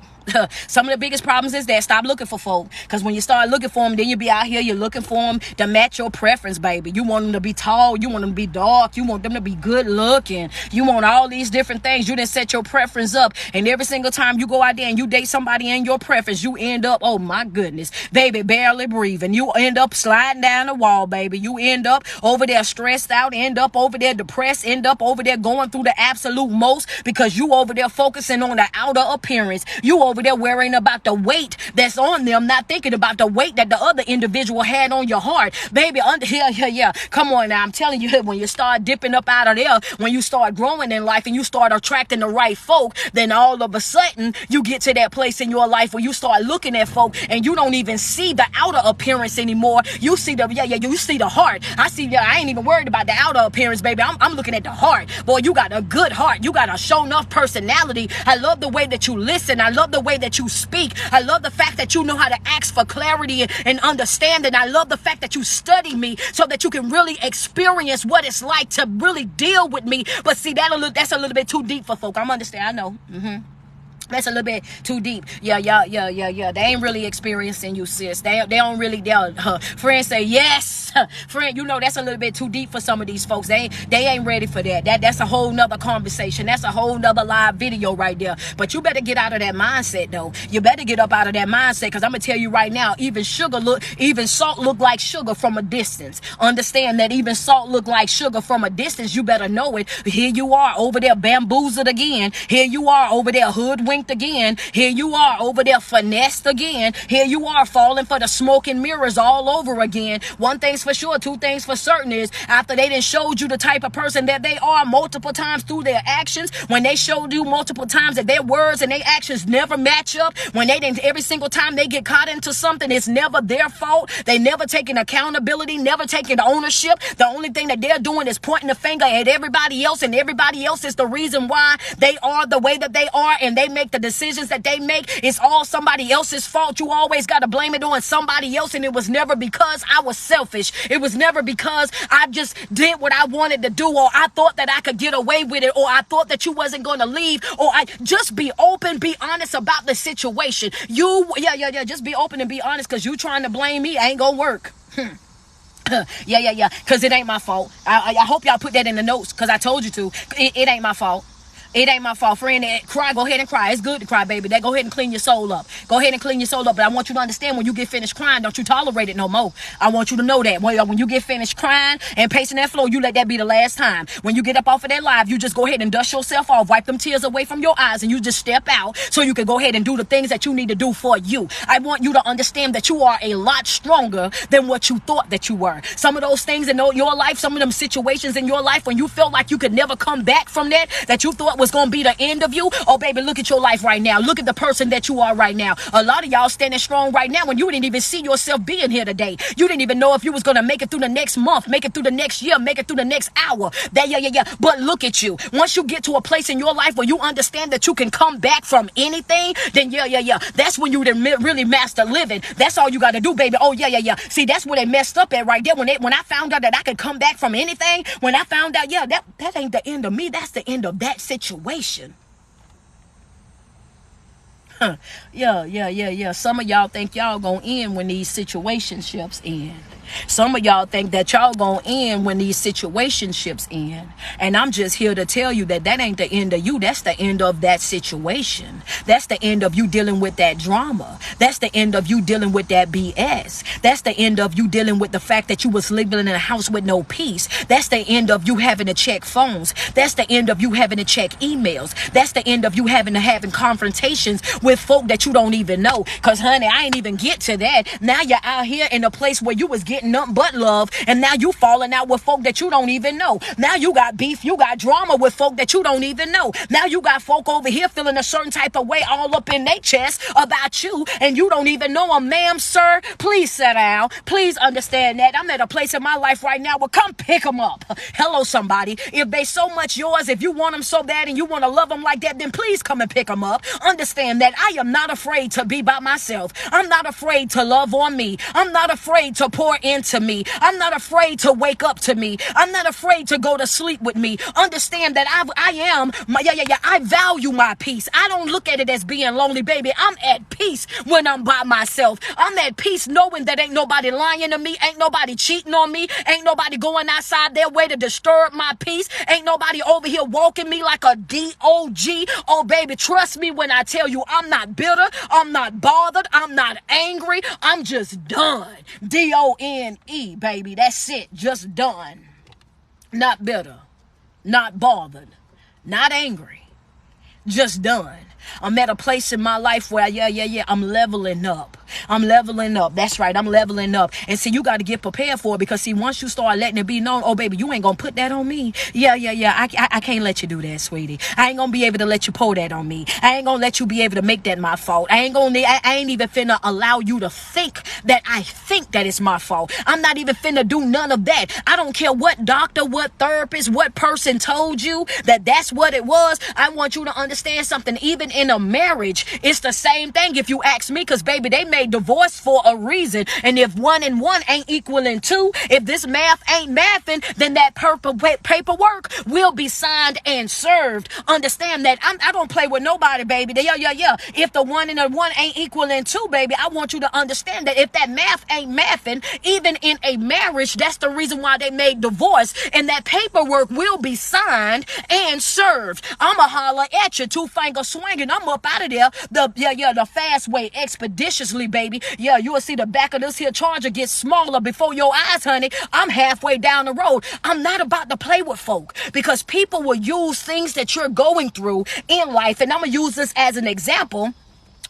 Some of the biggest problems is that stop looking for folk. Because when you start looking for them, then you be out here, you're looking for them to match your preference, baby. You want them to be tall. You want them to be dark. You want them to be good looking. You want all these different things. You didn't set your preference up. And every single time you go out there and you date somebody in your preference, you end up, oh my goodness, baby, barely breathing. You end up sliding down the wall, baby. You end up over there stressed out, end up over there depressed, end up over there going through the absolute most because you over there focusing on the outer appearance. You over there worrying about the weight that's on them, not thinking about the weight that the other individual had on your heart. Baby, yeah. Come on now. I'm telling you, when you start dipping up out of there, when you start growing in life and you start attracting the right folk, then all of a sudden you get to that place in your life where you start looking at folk and you don't even see the outer appearance anymore. You see you see the heart. I ain't even worried about the outer appearance, baby. I'm looking at the heart. Boy, you got a good heart. You got a show enough personality. I love the way that you listen. I love the way that you speak. I love the fact that you know how to ask for clarity and understanding. I love the fact that you study me so that you can really experience what it's like to really deal with me. But see, that's a little bit too deep for folk. I'm understand. I know. That's a little bit too deep. Yeah. They ain't really experiencing you, sis. They don't really. Friends say yes. Friend, you know that's a little bit too deep for some of these folks. They ain't ready for that. That's a whole nother conversation. That's a whole nother live video right there. But you better get out of that mindset though. You better get up out of that mindset because I'm gonna tell you right now. Even salt look like sugar from a distance. Understand that even salt look like sugar from a distance. You better know it. Here you are over there bamboozled again. Here you are over there hoodwinked again. Here you are over there finessed again. Here you are falling for the smoke and mirrors all over again. One thing's for sure, two things for certain is after they done showed you the type of person that they are multiple times through their actions, when they showed you multiple times that their words and their actions never match up, when they didn't, every single time they get caught into something, it's never their fault. They never taking accountability, never taking ownership. The only thing that they're doing is pointing the finger at everybody else, and everybody else is the reason why they are the way that they are, and they make the decisions that they make. It's all somebody else's fault. You always got to blame it on somebody else, and it was never because I was selfish. It was never because I just did what I wanted to do, or I thought that I could get away with it, or I thought that you wasn't going to leave, or I just be open, be honest about the situation. Just be open and be honest, because you trying to blame me ain't gonna work. Because it ain't my fault. I hope y'all put that in the notes, because I told you to. It ain't my fault. It ain't my fault, friend. Cry, go ahead and cry. It's good to cry, baby. Go ahead and clean your soul up. Go ahead and clean your soul up. But I want you to understand, when you get finished crying, don't you tolerate it no more. I want you to know that. When you get finished crying and pacing that floor, you let that be the last time. When you get up off of that live, you just go ahead and dust yourself off, wipe them tears away from your eyes, and you just step out so you can go ahead and do the things that you need to do for you. I want you to understand that you are a lot stronger than what you thought that you were. Some of those things in your life, some of them situations in your life when you felt like you could never come back from that you thought was going to be the end of you. Oh, baby, look at your life right now. Look at the person that you are right now. A lot of y'all standing strong right now when you didn't even see yourself being here today. You didn't even know if you was going to make it through the next month, make it through the next year, make it through the next hour. But look at you. Once you get to a place in your life where you understand that you can come back from anything, then that's when you really master living. That's all you got to do, baby. Oh, See, that's where they messed up at right there. When I found out that I could come back from anything, when I found out, that ain't the end of me. That's the end of that situation. Some of y'all think y'all gonna end when these situationships end. Some of y'all think that y'all gonna end when these situationships end. And I'm just here to tell you that ain't the end of you. That's the end of that situation. That's the end of you dealing with that drama. That's the end of you dealing with that BS. That's the end of you dealing with the fact that you was living in a house with no peace. That's the end of you having to check phones. That's the end of you having to check emails. That's the end of you having confrontations with folk that you don't even know. Cause honey, I ain't even get to that. Now you're out here in a place where you was getting nothing but love, and now you falling out with folk that you don't even know. Now you got beef, you got drama with folk that you don't even know. Now you got folk over here feeling a certain type of way all up in their chest about you, and you don't even know them. Ma'am, sir, please sit down. Please understand that I'm at a place in my life right now where come pick them up. Hello, somebody. If they so much yours, if you want them so bad and you want to love them like that, then please come and pick them up. Understand that I am not afraid to be by myself. I'm not afraid to love on me. I'm not afraid to pour into me. I'm not afraid to wake up to me. I'm not afraid to go to sleep with me. Understand that I value my peace. I don't look at it as being lonely, baby. I'm at peace when I'm by myself. I'm at peace knowing that ain't nobody lying to me, ain't nobody cheating on me, ain't nobody going outside their way to disturb my peace, ain't nobody over here walking me like a D-O-G. Oh, baby, trust me when I tell you I'm not bitter, I'm not bothered, I'm not angry, I'm just done. D-O-N-E, baby, that's it, just done. Not bitter, not bothered, not angry, just done. I'm at a place in my life where, I'm leveling up. I'm leveling up. That's right. I'm leveling up. And see, you got to get prepared for it because, see, once you start letting it be known, oh, baby, you ain't going to put that on me. I can't let you do that, sweetie. I ain't going to be able to let you pull that on me. I ain't going to let you be able to make that my fault. I ain't even finna allow you to think that I think that it's my fault. I'm not even finna do none of that. I don't care what doctor, what therapist, what person told you that that's what it was. I want you to understand something. Even in a marriage, it's the same thing if you ask me, because, baby, they made divorce for a reason. And if 1 and 1 ain't equaling 2, if this math ain't mathing, then that paperwork will be signed and served. Understand that I don't play with nobody, baby. If the 1 and the 1 ain't equaling 2, baby, I want you to understand that if that math ain't mathing, even in a marriage, that's the reason why they made divorce. And that paperwork will be signed and served. I'ma holler at you, 2-finger swinging. I'm up out of there the fast way, expeditiously, baby. Yeah, you will see the back of this here Charger get smaller before your eyes, honey. I'm halfway down the road. I'm not about to play with folk because people will use things that you're going through in life. And I'm going to use this as an example.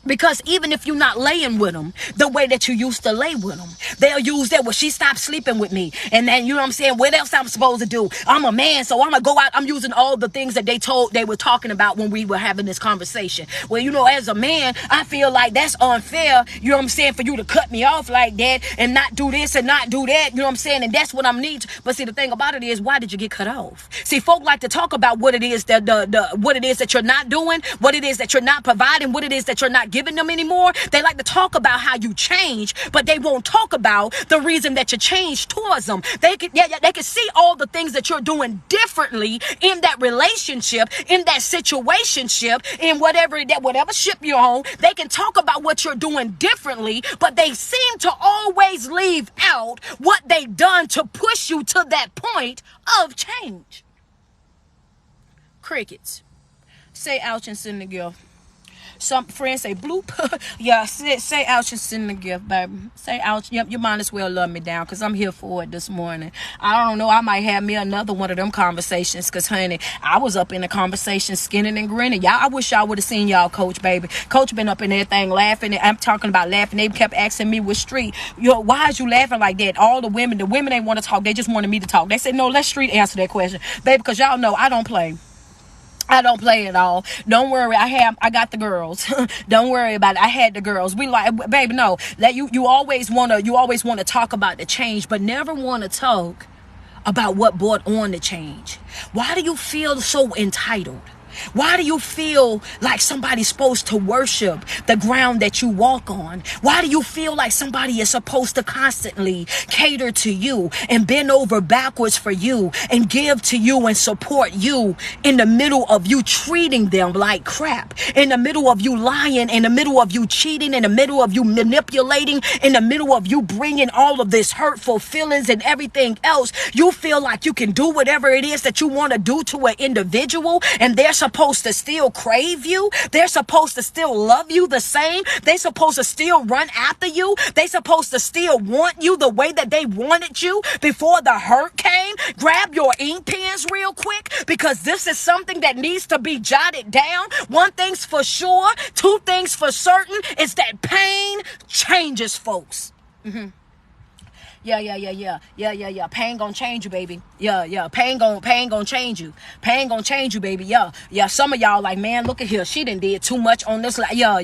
Because even if you're not laying with them the way that you used to lay with them, they'll use that. Well, she stopped sleeping with me. And then, you know what I'm saying? What else I'm supposed to do? I'm a man, so I'm going to go out. I'm using all the things that they were talking about when we were having this conversation. Well, you know, as a man, I feel like that's unfair, you know what I'm saying, for you to cut me off like that and not do this and not do that, you know what I'm saying? And that's what I'm needing. But see, the thing about it is, why did you get cut off? See, folk like to talk about what it is that what it is that you're not doing, what it is that you're not providing, what it is that you're not giving them anymore. They like to talk about how you change, but they won't talk about the reason that you changed towards them. They can see all the things that you're doing differently in that relationship, in that situationship, in whatever ship you're on. They can talk about what you're doing differently, but they seem to always leave out what they done to push you to that point of change. Crickets. Say ouch and send the gift. Some friends say bloop. Yeah, say ouch and send the gift, baby. Say ouch. Yep, you might as well love me down because I'm here for it this morning. I don't know. I might have me another one of them conversations because, honey, I was up in the conversation skinning and grinning. Y'all, I wish y'all would have seen y'all coach, baby. Coach been up in that thing laughing. I'm talking about laughing. They kept asking me with street, yo, why is you laughing like that? All the women ain't want to talk. They just wanted me to talk. They said, no, let Street answer that question, baby, because y'all know I don't play. I don't play at all. Don't worry. I got the girls. Don't worry about it. I had the girls. We like, baby, no, that you always want to talk about the change, but never want to talk about what brought on the change. Why do you feel so entitled? Why do you feel like somebody's supposed to worship the ground that you walk on? Why do you feel like somebody is supposed to constantly cater to you and bend over backwards for you and give to you and support you in the middle of you treating them like crap, in the middle of you lying, in the middle of you cheating, in the middle of you manipulating, in the middle of you bringing all of this hurtful feelings and everything else? You feel like you can do whatever it is that you want to do to an individual, and they're supposed to still crave you. They're supposed to still love you the same. They're supposed to still run after you. They're supposed to still want you the way that they wanted you before the hurt came. Grab your ink pens real quick because this is something that needs to be jotted down. One thing's for sure, two things for certain, is that pain changes folks. Yeah. Pain gonna change you, baby. Yeah. Pain gonna change you. Pain gonna change you, baby. Yeah. Some of y'all like, man, look at here. She done did too much on this. Yeah.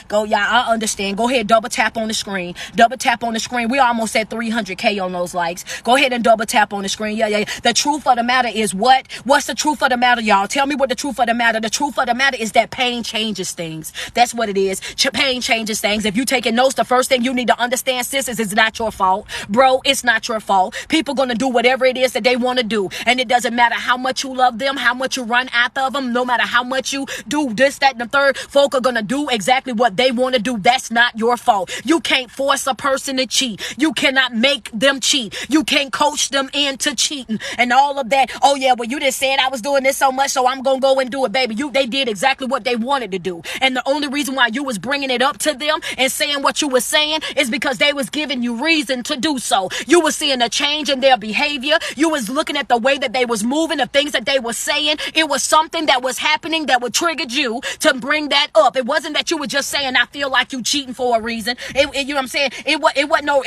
Go, yeah, I understand. Go ahead, double tap on the screen. Double tap on the screen. We almost at 300K on those likes. Go ahead and double tap on the screen. Yeah. The truth of the matter is what? What's the truth of the matter, y'all? Tell me what the truth of the matter. The truth of the matter is that pain changes things. That's what it is. Pain changes things. If you taking notes, the first thing you need to understand, sis, is it's not your fault. Bro, it's not your fault. People gonna do whatever it is that they want to do. And it doesn't matter how much you love them, how much you run after them, no matter how much you do this, that, and the third, folk are gonna do exactly what they want to do. That's not your fault. You can't force a person to cheat. You cannot make them cheat. You can't coach them into cheating and all of that. Oh yeah, well, you just said I was doing this so much, so I'm gonna go and do it, baby. They did exactly what they wanted to do. And the only reason why you was bringing it up to them and saying what you were saying is because they was giving you reason to do so. You was seeing a change in their behavior. You was looking at the way that they was moving, the things that they were saying. It was something that was happening that would trigger you to bring that up. It wasn't that you were just saying, I feel like you cheating for a reason. You know what I'm saying? It wasn't no,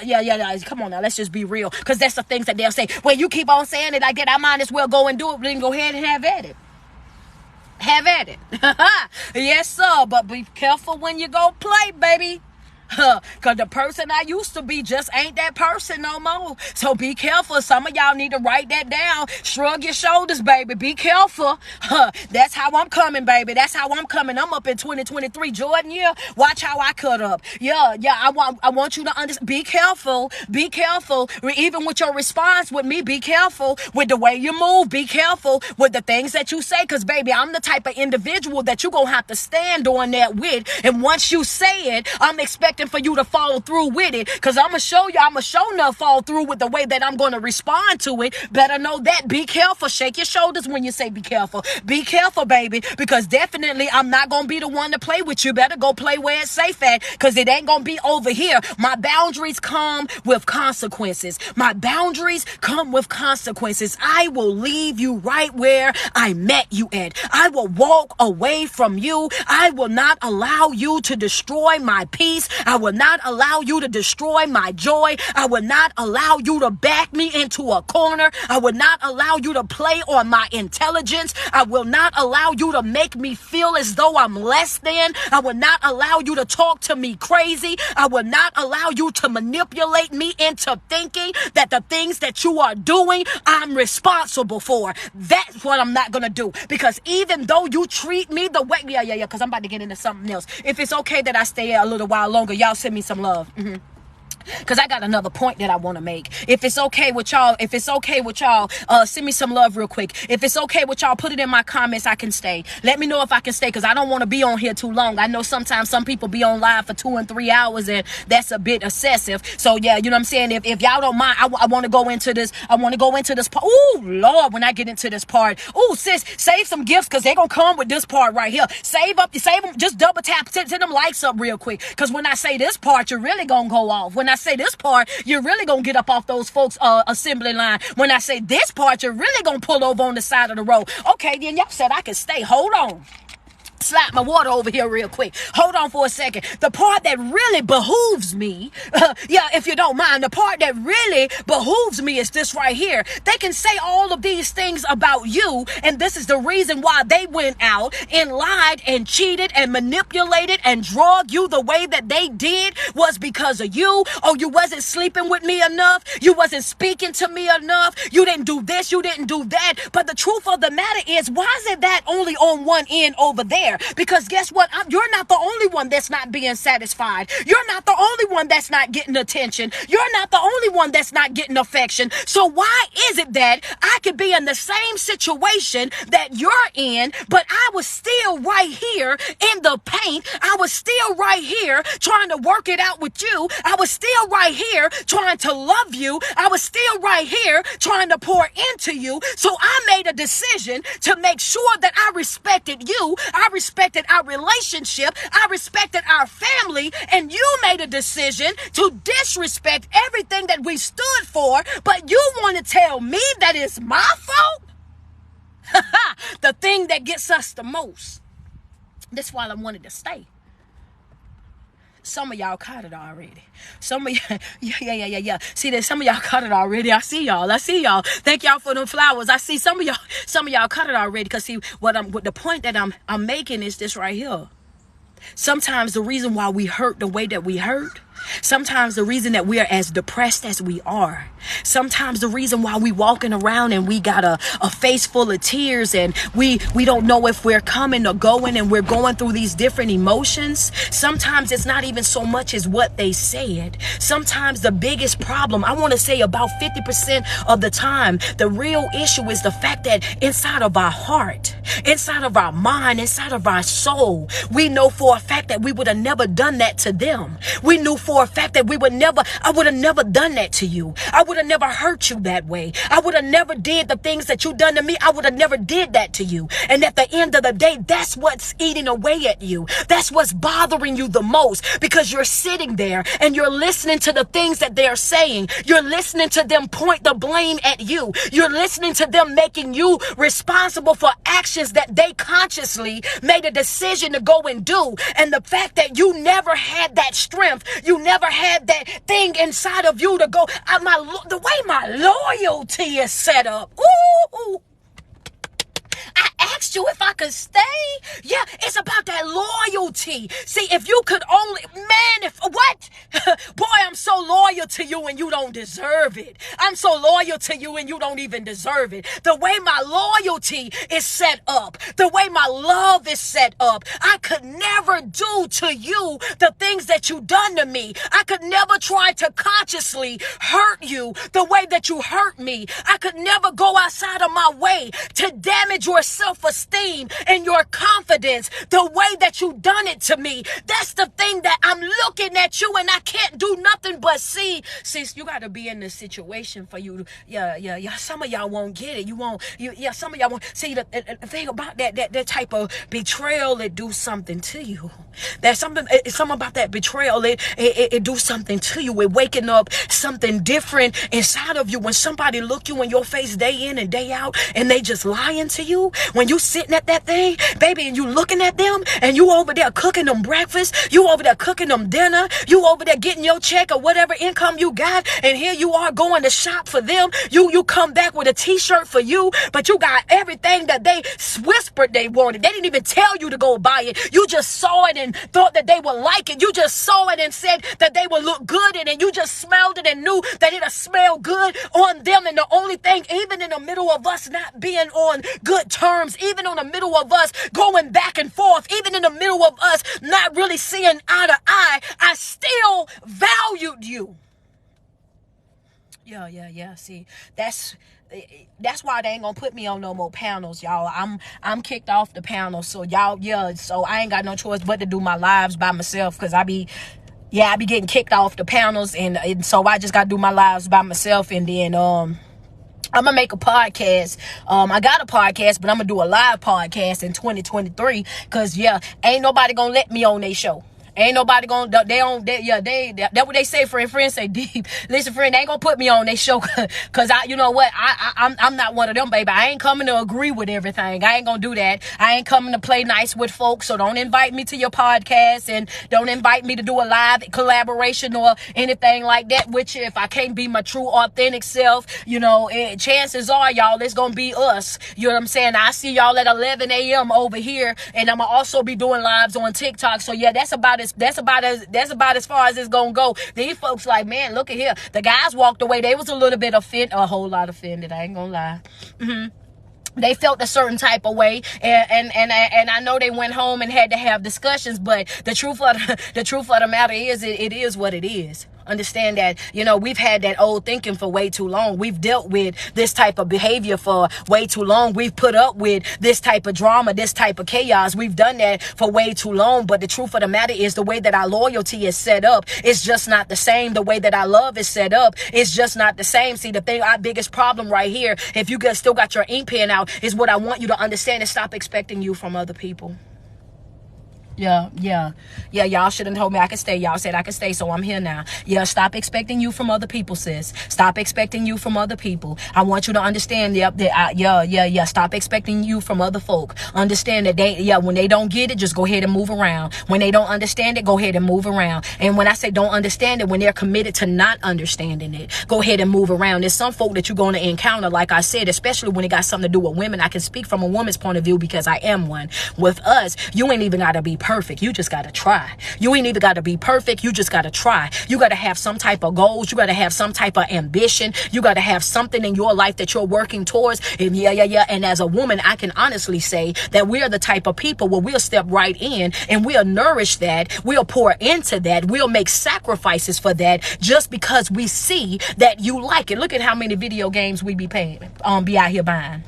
yeah. Come on now, let's just be real. Because that's the things that they'll say. Well, you keep on saying it like that, I might as well go and do it. Then go ahead and have at it. Have at it. Yes, sir. But be careful when you go play, baby. Because the person I used to be just ain't that person no more. So be careful. Some of y'all need to write that down. Shrug your shoulders, baby. Be careful. That's how I'm coming, baby. That's how I'm coming. I'm up in 2023. Jordan, yeah. Watch how I cut up. Yeah. I want you to understand. Be careful. Be careful. Even with your response with me, be careful with the way you move. Be careful with the things that you say. Because, baby, I'm the type of individual that you're going to have to stand on that with. And once you say it, I'm expecting for you to follow through with it, because I'm gonna show you, I'm gonna show enough fall through with the way that I'm gonna respond to it. Better know that. Be careful. Shake your shoulders when you say be careful. Be careful, baby, because definitely I'm not gonna be the one to play with you. Better go play where it's safe at, because it ain't gonna be over here. My boundaries come with consequences. My boundaries come with consequences. I will leave you right where I met you at. I will walk away from you. I will not allow you to destroy my peace. I will not allow you to destroy my joy. I will not allow you to back me into a corner. I will not allow you to play on my intelligence. I will not allow you to make me feel as though I'm less than. I will not allow you to talk to me crazy. I will not allow you to manipulate me into thinking that the things that you are doing, I'm responsible for. That's what I'm not going to do. Because even though you treat me the way, because I'm about to get into something else. If it's okay that I stay a little while longer, y'all send me some love. Because I got another point that I want to make. If it's okay with y'all, send me some love real quick. If it's okay with y'all, put it in my comments. I can stay. Let me know if I can stay, because I don't want to be on here too long. I know sometimes some people be on live for 2 and 3 hours, and that's a bit excessive. So yeah, you know what I'm saying? If y'all don't mind, I want to go into this. I want to go into this part. Ooh, Lord, when I get into this part. Ooh, sis, save some gifts, because they're going to come with this part right here. Save them. Just double tap, send them likes up real quick. Because when I say this part, you're really going to go off. When I say this part, you're really gonna get up off those folks assembly line. When I say this part, you're really gonna pull over on the side of the road. Okay, then y'all said I could stay. Hold on. Slap my water over here real quick. Hold on for a second. The part that really behooves me, if you don't mind, the part that really behooves me is this right here. They can say all of these things about you, and this is the reason why they went out and lied and cheated and manipulated and drug you the way that they did was because of you. Oh, you wasn't sleeping with me enough. You wasn't speaking to me enough. You didn't do this. You didn't do that. But the truth of the matter is, why is it that only on one end over there? Because guess what? You're not the only one that's not being satisfied. You're not the only one that's not getting attention. You're not the only one that's not getting affection. So why is it that I could be in the same situation that you're in, but I was still right here in the paint? I was still right here trying to work it out with you. I was still right here trying to love you. I was still right here trying to pour into you. So I made a decision to make sure that I respected you. I respected our relationship. I respected our family. And you made a decision to disrespect everything that we stood for. But you want to tell me that it's my fault? The thing that gets us the most. That's why I wanted to stay. Some of y'all caught it already. Some of y'all, yeah. See that some of y'all caught it already. I see y'all. Thank y'all for them flowers. I see some of y'all caught it already. Cause see what the point that I'm making is this right here. Sometimes the reason why we hurt the way that we hurt Sometimes the reason that we are as depressed as we are, sometimes the reason why we walking around and we got a face full of tears and we don't know if we're coming or going and we're going through these different emotions. Sometimes it's not even so much as what they said. Sometimes the biggest problem, I want to say about 50% of the time, the real issue is the fact that inside of our heart, inside of our mind, inside of our soul, we know for a fact that we would have never done that to them. We knew for a fact that I would have never done that to you. I would have never hurt you that way. I would have never did the things that you done to me. I would have never did that to you. And at the end of the day, that's what's eating away at you. That's what's bothering you the most, because you're sitting there and you're listening to the things that they're saying. You're listening to them point the blame at you. You're listening to them making you responsible for actions that they consciously made a decision to go and do. And the fact that you never had that strength, you never had that thing inside of you to go, the way my loyalty is set up. Ooh. I asked you if I could stay. Yeah, it's about that loyalty. See, if you could only, man, boy, I'm so loyal to you and you don't deserve it. I'm so loyal to you and you don't even deserve it. The way my loyalty is set up, the way my love is set up, I could never do to you the things that you done to me. I could never try to consciously hurt you the way that you hurt me. I could never go outside of my way to damage your self-esteem and your confidence the way that you done it to me. That's the thing that I'm looking at you and I can't do nothing but see. Sis, you got to be in this situation for you. Yeah. Some of y'all won't get it. Some of y'all won't. See, the thing about that type of betrayal, it do something to you. There's something about that betrayal. It do something to you. It waking up something different inside of you. When somebody look you in your face day in and day out and they just lying to you, when you sitting at that thing, baby, and you looking at them and you over there cooking them breakfast, you over there cooking them dinner, you over there getting your check or whatever income you got, and here you are going to shop for them. You come back with a t-shirt for you, but you got everything that they whispered they wanted. They didn't even tell you to go buy it. You just saw it and thought that they would like it. You just saw it and said that they would look good in it, and you just smelled it and knew that it'll smell good on them. And the only thing, even in the middle of us not being on good terms, even in the middle of us going back and forth, even in the middle of us not really seeing eye to eye, I still valued you. Yeah. See, that's why they ain't gonna put me on no more panels, y'all. I'm kicked off the panel, so y'all, so I ain't got no choice but to do my lives by myself, because I be getting kicked off the panels, and so I just gotta do my lives by myself. And then I'm gonna make a podcast. I got a podcast, but I'm gonna do a live podcast in 2023, because ain't nobody gonna let me on their show. Ain't nobody gonna, that's what they say, friends say deep. Listen, friend, they ain't gonna put me on their show, cause you know what, I'm not one of them, baby. I ain't coming to agree with everything. I ain't gonna do that. I ain't coming to play nice with folks, so don't invite me to your podcast, and don't invite me to do a live collaboration or anything like that, which if I can't be my true, authentic self, chances are, y'all, it's gonna be us. You know what I'm saying? I see y'all at 11 a.m. over here, and I'm gonna also be doing lives on TikTok, so that's about as far as it's gonna go. These folks like, man, look at here. The guys walked away. They was a little bit offended, a whole lot offended. I ain't gonna lie. They felt a certain type of way, and I know they went home and had to have discussions. But the truth of the matter is, it is what it is. Understand that, we've had that old thinking for way too long. We've dealt with this type of behavior for way too long. We've put up with this type of drama, this type of chaos. We've done that for way too long. But the truth of the matter is, the way that our loyalty is set up is just not the same. The way that our love is set up is just not the same. See, our biggest problem right here, if you still got your ink pen out, is what I want you to understand is stop expecting you from other people. Yeah, y'all should have told me I could stay. Y'all said I could stay, so I'm here now. Yeah, stop expecting you from other people, sis. Stop expecting you from other people. I want you to understand, stop expecting you from other folk. Understand that when they don't get it, just go ahead and move around. When they don't understand it, go ahead and move around. And when I say don't understand it, when they're committed to not understanding it, go ahead and move around. There's some folk that you're going to encounter, like I said, especially when it got something to do with women. I can speak from a woman's point of view because I am one. With us, you ain't even got to be perfect. perfect. You just got to try. You ain't even got to be perfect. You just got to try. You got to have some type of goals. You got to have some type of ambition. You got to have something in your life that you're working towards. And yeah. And as a woman, I can honestly say that we are the type of people where we'll step right in and we'll nourish that. We'll pour into that. We'll make sacrifices for that just because we see that you like it. Look at how many video games we be paying, be out here buying.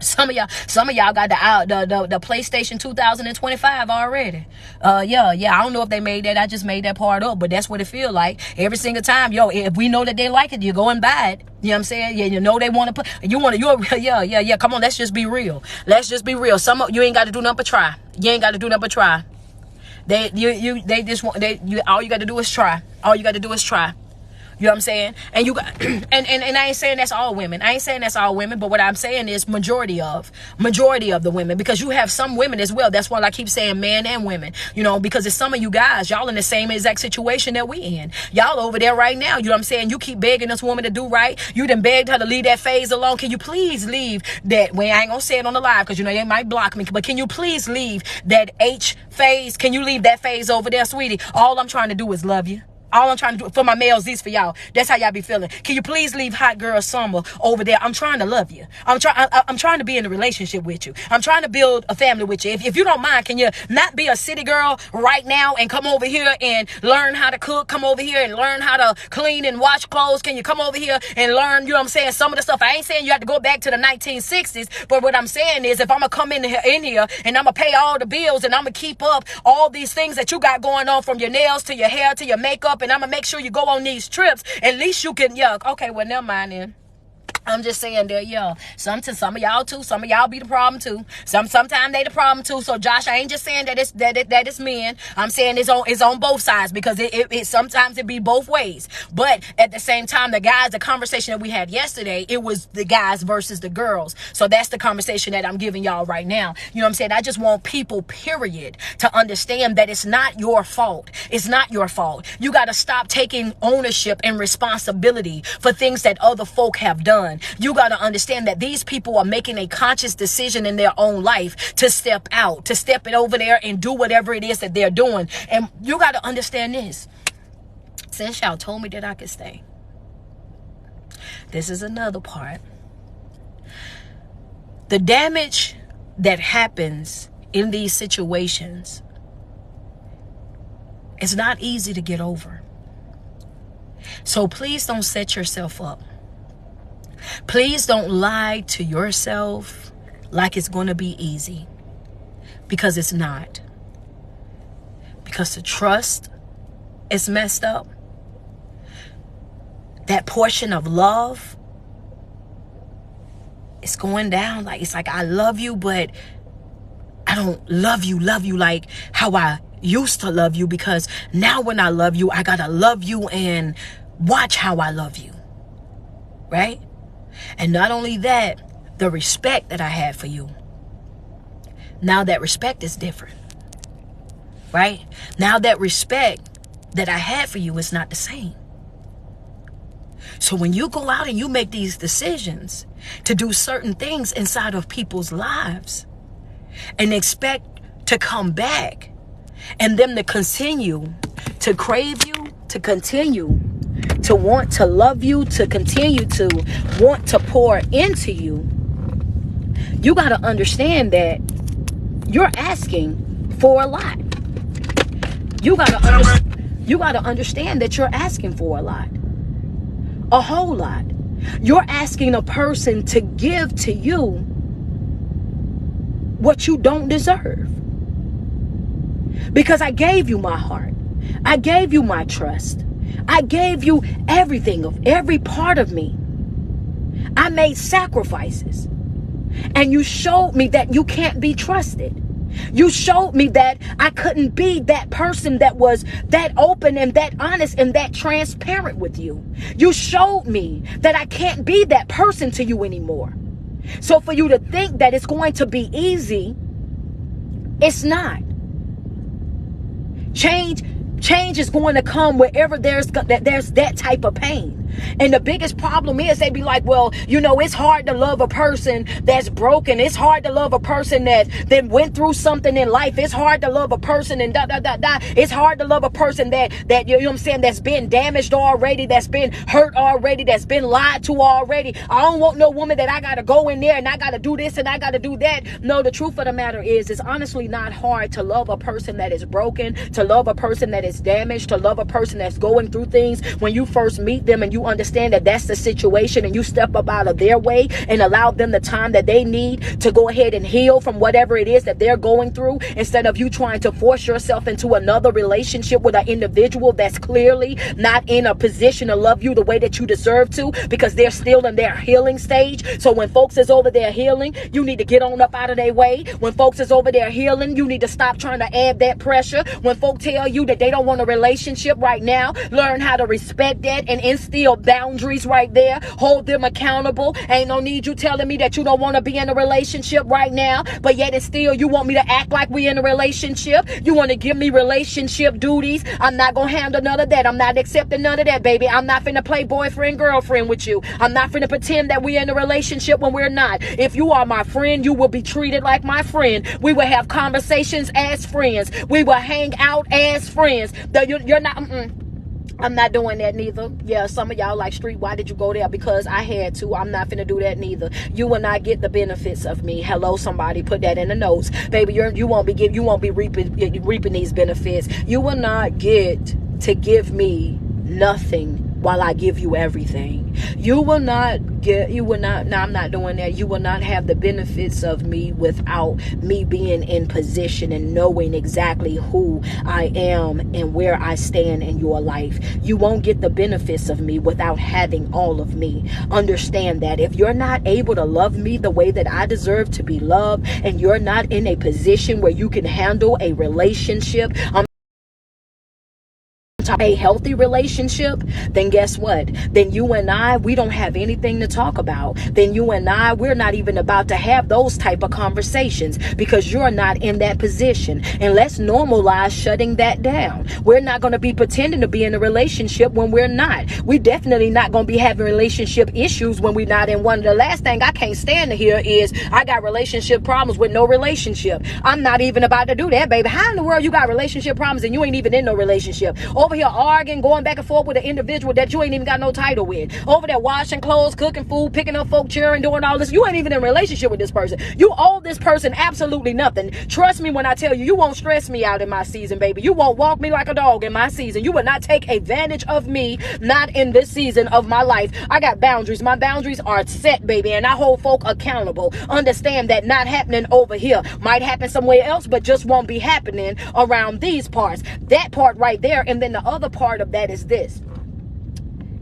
Some of y'all got the PlayStation 2025 already. Yeah. I don't know if they made that. I just made that part up, but that's what it feel like every single time. Yo, if we know that they like it, you go and buy it. You know what I'm saying? Yeah, you know they want to put. Yeah. Come on, let's just be real. Let's just be real. You ain't got to do nothing but try. You ain't got to do nothing but try. All you got to do is try. All you got to do is try. You know what I'm saying? And you got, and I ain't saying that's all women. I ain't saying that's all women, but what I'm saying is majority of the women, because you have some women as well. That's why I keep saying men and women, you know, because it's some of you guys, y'all in the same exact situation that we in. Y'all over there right now. You know what I'm saying? You keep begging this woman to do right. You done begged her to leave that phase alone. Can you please leave that? Well, I ain't gonna say it on the live because you know they might block me, but can you please leave that H phase? Can you leave that phase over there, sweetie? All I'm trying to do is love you. All I'm trying to do for my males, these for y'all. That's how y'all be feeling. Can you please leave hot girl Summer over there? I'm trying to love you. I'm trying to be in a relationship with you. I'm trying to build a family with you. If you don't mind, can you not be a city girl right now and come over here and learn how to cook? Come over here and learn how to clean and wash clothes. Can you come over here and learn, you know what I'm saying, some of the stuff? I ain't saying you have to go back to the 1960s, but what I'm saying is if I'm going to come in here and I'm going to pay all the bills and I'm going to keep up all these things that you got going on, from your nails to your hair to your makeup, and I'm going to make sure you go on these trips, at least you can, okay, well, never mind then. I'm just saying that, some of y'all too, some of y'all be the problem too. Sometimes they the problem too. So Josh, I ain't just saying that it's men. I'm saying it's on both sides, because it sometimes it be both ways. But at the same time, the conversation that we had yesterday, it was the guys versus the girls. So that's the conversation that I'm giving y'all right now. You know what I'm saying? I just want people, period, to understand that it's not your fault. It's not your fault. You got to stop taking ownership and responsibility for things that other folk have done. You got to understand that these people are making a conscious decision in their own life to step out, to step it over there and do whatever it is that they're doing. And you got to understand this. Since y'all told me that I could stay, this is another part. The damage that happens in these situations is not easy to get over. So please don't set yourself up. Please don't lie to yourself like it's going to be easy, because it's not. Because the trust is messed up. That portion of love is going down. It's like I love you, but I don't love you like how I used to love you, because now when I love you, I got to love you and watch how I love you. Right? And not only that, the respect that I had for you, now that respect is different, right? Now that respect that I had for you is not the same. So when you go out and you make these decisions to do certain things inside of people's lives and expect to come back and them to continue to crave you, to continue to want to love you, to continue to want to pour into you, you got to understand that you're asking for a lot. You got to understand that you're asking for a lot. A whole lot. You're asking a person to give to you what you don't deserve. Because I gave you my heart. I gave you my trust. I gave you everything, of every part of me. I made sacrifices. And you showed me that you can't be trusted. You showed me that I couldn't be that person that was that open and that honest and that transparent with you. You showed me that I can't be that person to you anymore. So for you to think that it's going to be easy, it's not. Change is going to come wherever there's that type of pain. And the biggest problem is they be like, well, you know, it's hard to love a person that's broken. It's hard to love a person that went through something in life. It's hard to love a person and da da da da. It's hard to love a person that you know what I'm saying, that's been damaged already, that's been hurt already, that's been lied to already. I don't want no woman that I gotta go in there and I gotta do this and I gotta do that. No, the truth of the matter is, it's honestly not hard to love a person that is broken, to love a person that is damaged, to love a person that's going through things. When you first meet them and you understand that that's the situation, and you step up out of their way and allow them the time that they need to go ahead and heal from whatever it is that they're going through, instead of you trying to force yourself into another relationship with an individual that's clearly not in a position to love you the way that you deserve to, because they're still in their healing stage. So when folks is over there healing, you need to get on up out of their way. When folks is over there healing, you need to stop trying to add that pressure. When folks tell you that they don't want a relationship right now, learn how to respect that and instill boundaries right there. Hold them accountable. Ain't no need you telling me that you don't want to be in a relationship right now, but yet and still you want me to act like we in a relationship. You want to give me relationship duties. I'm not gonna handle none of that. I'm not accepting none of that, baby. I'm not finna play boyfriend girlfriend with you. I'm not finna pretend that we're in a relationship when we're not. If you are my friend, you will be treated like my friend. We will have conversations as friends. We will hang out as friends. You're not. I'm not doing that neither. Yeah, some of y'all like, Street, why did you go there? Because I had to. I'm not finna do that neither. You will not get the benefits of me. Hello, somebody, put that in the notes, baby. You won't be reaping these benefits. You will not get to give me nothing while I give you everything. No, I'm not doing that. You will not have the benefits of me without me being in position and knowing exactly who I am and where I stand in your life. You won't get the benefits of me without having all of me. Understand that if you're not able to love me the way that I deserve to be loved, and you're not in a position where you can handle a relationship, a healthy relationship, then guess what? Then you and I, we don't have anything to talk about. Then you and I, we're not even about to have those type of conversations, because you're not in that position. And let's normalize shutting that down. We're not going to be pretending to be in a relationship when we're not. We definitely not going to be having relationship issues when we're not in one. The last thing I can't stand to hear is, I got relationship problems with no relationship. I'm not even about to do that, baby. How in the world you got relationship problems and you ain't even in no relationship? Over here arguing, going back and forth with an individual that you ain't even got no title with. Over there washing clothes, cooking food, picking up folk, cheering, doing all this. You ain't even in a relationship with this person. You owe this person absolutely nothing. Trust me when I tell you, you won't stress me out in my season, baby. You won't walk me like a dog in my season. You will not take advantage of me, not in this season of my life. I got boundaries. My boundaries are set, baby, and I hold folk accountable. Understand that not happening over here might happen somewhere else, but just won't be happening around these parts. That part right there. And then the other part of that is this.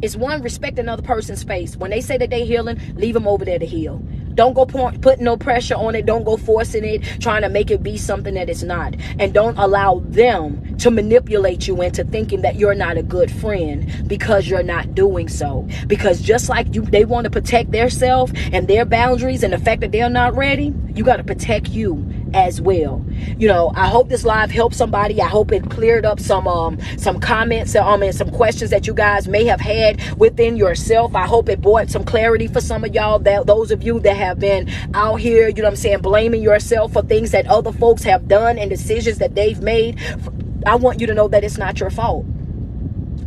It's one, respect another person's space. When they say that they healing, leave them over there to heal. Don't go put no pressure on it. Don't go forcing it, trying to make it be something that it's not. And don't allow them to manipulate you into thinking that you're not a good friend because you're not doing so. Because just like you, they want to protect their self and their boundaries, and the fact that they're not ready, you got to protect you as well. You know, I hope this live helped somebody. I hope it cleared up some comments and some questions that you guys may have had within yourself. I hope it brought some clarity for some of y'all, that those of you that have been out here, you know what I'm saying, blaming yourself for things that other folks have done and decisions that they've made. I want you to know that it's not your fault.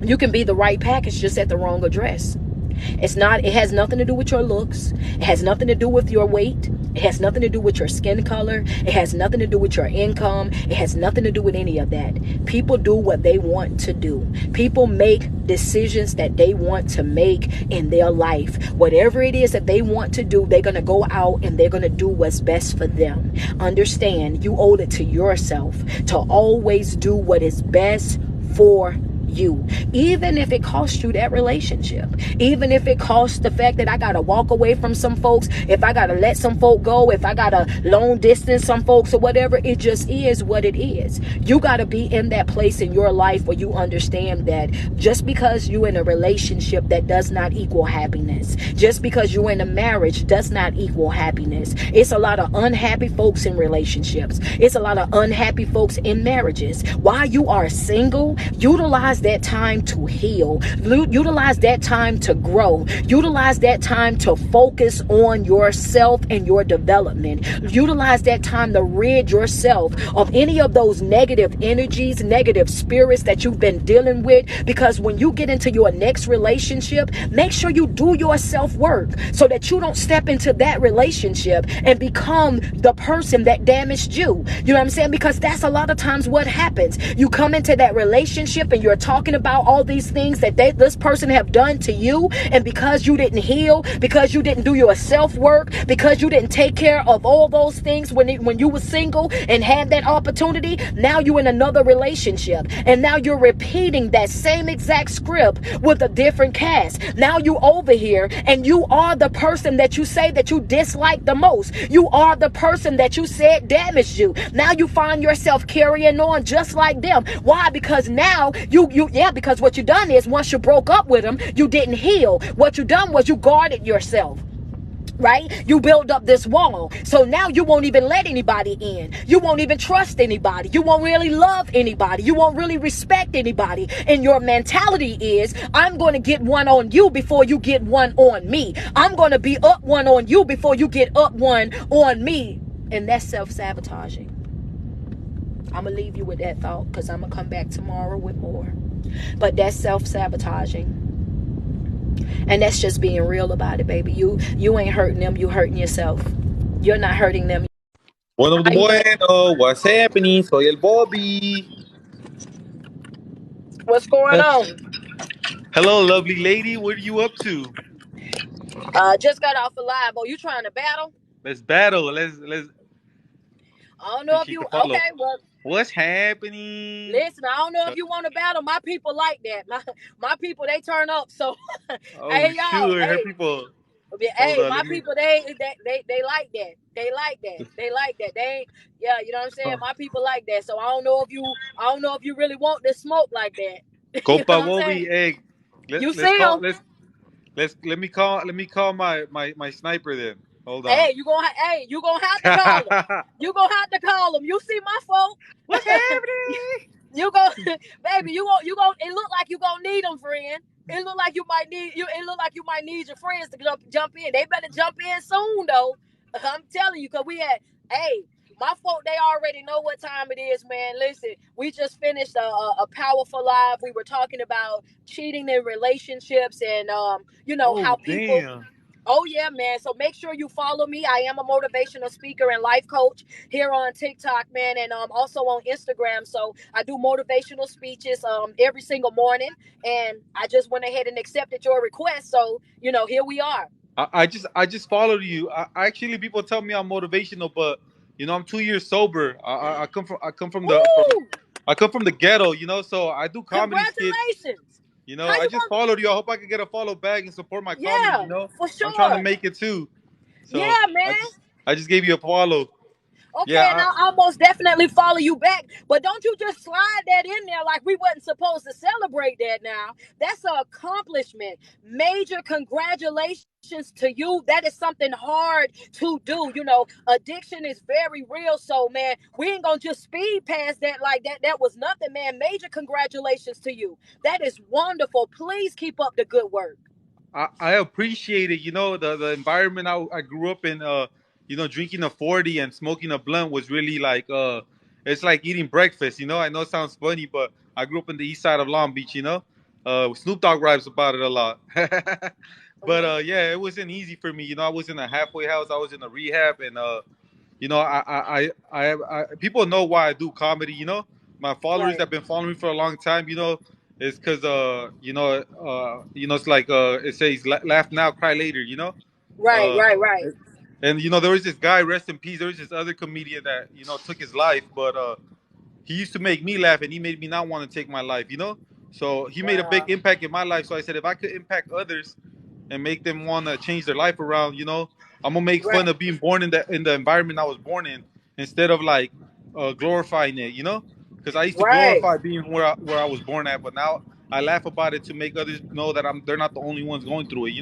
You can be the right package, just at the wrong address. It has nothing to do with your looks. It has nothing to do with your weight. It has nothing to do with your skin color. It has nothing to do with your income. It has nothing to do with any of that. People do what they want to do. People make decisions that they want to make in their life. Whatever it is that they want to do, they're going to go out and they're going to do what's best for them. Understand, you owe it to yourself to always do what is best for you, even if it costs you that relationship, even if it costs the fact that I gotta walk away from some folks, if I gotta let some folk go, if I gotta long distance some folks or whatever. It just is what it is. You gotta be in that place in your life where you understand that just because you're in a relationship, that does not equal happiness. Just because you're in a marriage does not equal happiness. It's a lot of unhappy folks in relationships. It's a lot of unhappy folks in marriages. While you are single, utilize utilize that time to heal. Utilize that time to grow. Utilize that time to focus on yourself and your development. Utilize that time to rid yourself of any of those negative energies, negative spirits that you've been dealing with. Because when you get into your next relationship, make sure you do your self-work so that you don't step into that relationship and become the person that damaged you. You know what I'm saying? Because that's a lot of times what happens. You come into that relationship and you're talking about all these things that this person have done to you, and because you didn't heal, because you didn't do your self-work, because you didn't take care of all those things when you were single and had that opportunity, now you're in another relationship, and now you're repeating that same exact script with a different cast. Now you over here and you are the person that you say that you dislike the most. You are the person that you said damaged you. Now you find yourself carrying on just like them. Why? Because now because what you done is, once you broke up with them, you didn't heal. What you done was you guarded yourself. Right? You build up this wall. So now you won't even let anybody in. You won't even trust anybody. You won't really love anybody. You won't really respect anybody. And your mentality is, I'm going to get one on you before you get one on me. I'm going to be up one on you before you get up one on me. And that's self-sabotaging. I'm going to leave you with that thought, because I'm going to come back tomorrow with more. But that's self-sabotaging. And that's just being real about it, baby. You ain't hurting them, you hurting yourself. You're not hurting them. Bueno, How you doing? bueno, what's happening? Soy el Bobby. What's going on? Hello, lovely lady. What are you up to? Just got off a live. Oh, you trying to battle? Let's battle. Let's I don't know if appreciate you the follow. okay, well, What's happening? listen, I don't know if Uh, you want to battle. My people like that. My people, they turn up. So Oh hey y'all, shoot, her people. Hold hey, on, my let me. people, they like that. They like that. They like that. They ain't, yeah, you know what I'm saying? Oh, My people like that. So I don't know if you really want this smoke like that. You know Compa what I'm Bobby, saying? hey, You let's see call them. let me call my sniper then. Hold on. Hey, you gonna have to call them. You gonna have to call them. You see my folk. What's happening? You go, baby. You go. It look like you gonna need them, friend. It look like you might need you. It look like you might need your friends to jump in. They better jump in soon, though. I'm telling you, cause we had. Hey, my folk, they already know what time it is, man. Listen, we just finished a powerful live. We were talking about cheating in relationships, and how Oh people. damn. Oh yeah, man. So make sure you follow me. I am a motivational speaker and life coach here on TikTok, man, and also on Instagram. So I do motivational speeches every single morning, and I just went ahead and accepted your request. So here we are. I just followed you. Actually, people tell me I'm motivational, but I'm 2 years sober. Woo! I come from the ghetto, so I do comedy skits. Congratulations. How I you just gonna? followed you. I hope I can get a follow back and support my comedy. Yeah, for I'm trying to sure. make it too. So Yeah, I man. just I just gave you a follow. Okay, and Yeah, I'll most definitely follow you back. But don't you just slide that in there like we wasn't supposed to celebrate that now. That's an accomplishment. Major congratulations to you. That is something hard to do. Addiction is very real. So, man, we ain't going to just speed past that like that. That was nothing, man. Major congratulations to you. That is wonderful. Please keep up the good work. I appreciate it. The environment I grew up in. Drinking a 40 and smoking a blunt was really like it's like eating breakfast. I know it sounds funny, but I grew up in the east side of Long Beach. Snoop Dogg raps about it a lot. But Hmm. yeah, it wasn't easy for me. I was in a halfway house. I was in a rehab, and people know why I do comedy. My followers Right, have been following me for a long time. It's because it's like it says laugh now, cry later. right, Uh, right, right, and there was this guy, rest in peace. There was this other comedian that took his life, but he used to make me laugh, and he made me not want to take my life. So he made a big wow, impact in my life. So I said, if I could impact others and make them want to change their life around, I'm gonna make fun right, of being born in the environment I was born in, instead of like glorifying it. Because I used to right. glorify being where I was born at, but now I laugh about it to make others know that they're not the only ones going through it.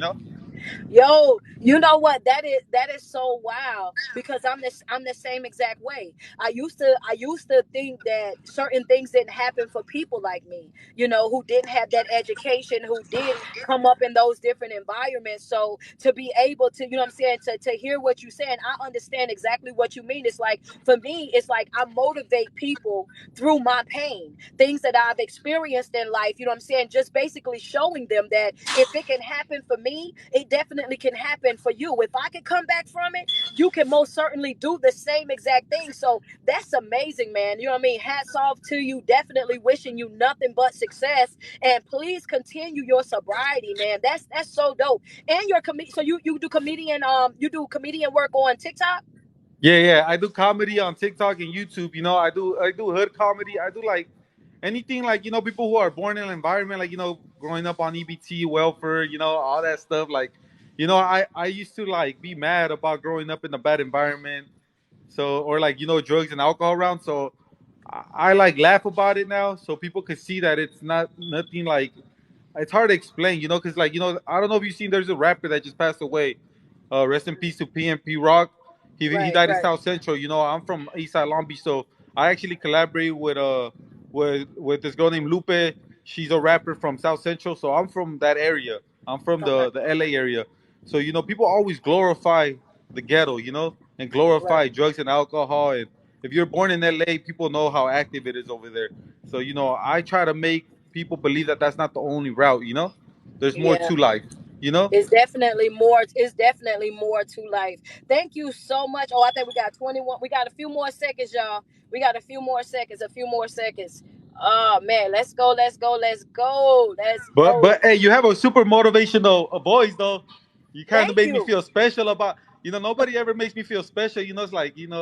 Yo, you know what? That is so wild because I'm the same exact way. I used to think that certain things didn't happen for people like me, who didn't have that education, who did come up in those different environments. So to be able to, what I'm saying, to hear what you're saying, I understand exactly what you mean. It's like for me, it's like I motivate people through my pain, things that I've experienced in life, what I'm saying, just basically showing them that if it can happen for me, it definitely can happen for you. If I can come back from it, you can most certainly do the same exact thing. So that's amazing, man. You know what I mean? Hats off to you. Definitely wishing you nothing but success. And please continue your sobriety, man. That's so dope. And your so you do comedian work on TikTok? Yeah, yeah. I do comedy on TikTok and YouTube. I do hood comedy. I do like anything like people who are born in an environment like growing up on EBT welfare. All that stuff. Like I used to like be mad about growing up in a bad environment. So or like drugs and alcohol around. So I like laugh about it now, so people could see that it's not nothing like. It's hard to explain, because like I don't know if you've seen. There's a rapper that just passed away. Rest in peace to PNP Rock. He Right, died in right. South Central. I'm from Eastside Long Beach, so I actually collaborate with this girl named Lupe. She's a rapper from South Central, so I'm from that area. I'm from Okay. the LA area. So people always glorify the ghetto, and Right. glorify drugs and alcohol. And if you're born in LA, people know how active it is over there. So I try to make people believe that that's not the only route. There's more Yeah. to life. You know. It's definitely more to life. Thank you so much. Oh, I think we got 21. We got a few more seconds, y'all. We got a few more seconds. Oh man, let's go, let's go, let's go, let's go. But hey, you have a super motivational voice though. You kind of Thank make me you. feel special about. Nobody ever makes me feel special. It's like I'm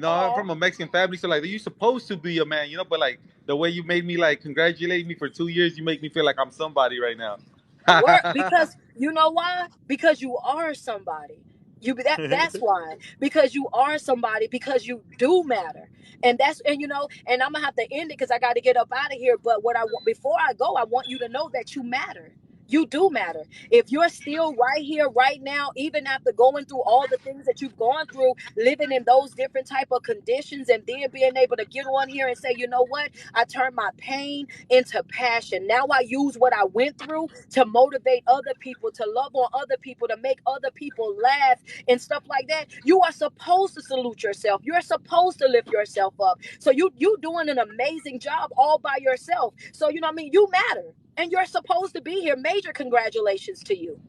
Oh, from a Mexican family, so like you're supposed to be a man. But like the way you made me like congratulate me for 2 years, you make me feel like I'm somebody right now. work because you know why? Because you are somebody. That's why. Because you are somebody. Because you do matter. And I'm gonna have to end it because I got to get up out of here. But what I want before I go, I want you to know that you matter. You do matter. If you're still right here, right now, even after going through all the things that you've gone through, living in those different type of conditions, and then being able to get on here and say, you know what, I turned my pain into passion. Now I use what I went through to motivate other people, to love on other people, to make other people laugh and stuff like that. You are supposed to salute yourself. You're supposed to lift yourself up. So you doing an amazing job all by yourself. So you know what I mean? You matter. And you're supposed to be here. Major congratulations to you.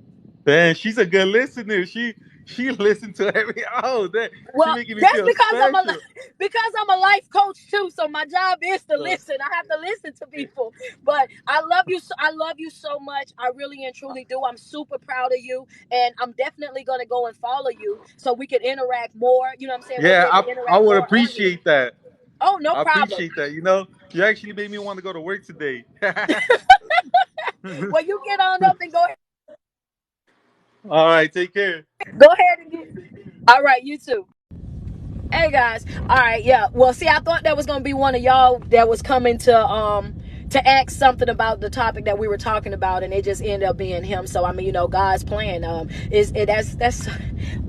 Man, she's a good listener. She listened to every that she Well, making me that's feel because I'm a special. because I'm a life coach too. So my job is to Uh, listen. I have to listen to people. But I love you. I love you so much. I really and truly do. I'm super proud of you, and I'm definitely gonna go and follow you so we can interact more. You know what I'm saying? We'll be yeah, able to I interact would more on here. appreciate that. Oh, no I problem. appreciate that. You actually made me want to go to work today. Well, you get on up and All right, take care. go ahead and get. All right, you too. Hey guys. All right, yeah. Well, see, I thought that was gonna be one of y'all that was coming to ask something about the topic that we were talking about, and it just ended up being him. So I mean, God's plan is it that's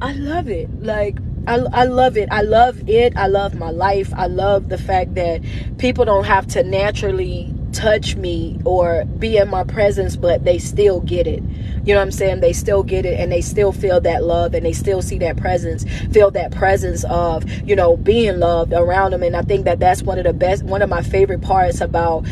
I love it. Like I love it. I love it. I love my life. I love the fact that people don't have to naturally touch me or be in my presence, but they still get it. You know what I'm saying? They still get it, and they still feel that love, and they still see that presence, feel that presence of, being loved around them. And I think that that's one of my favorite parts about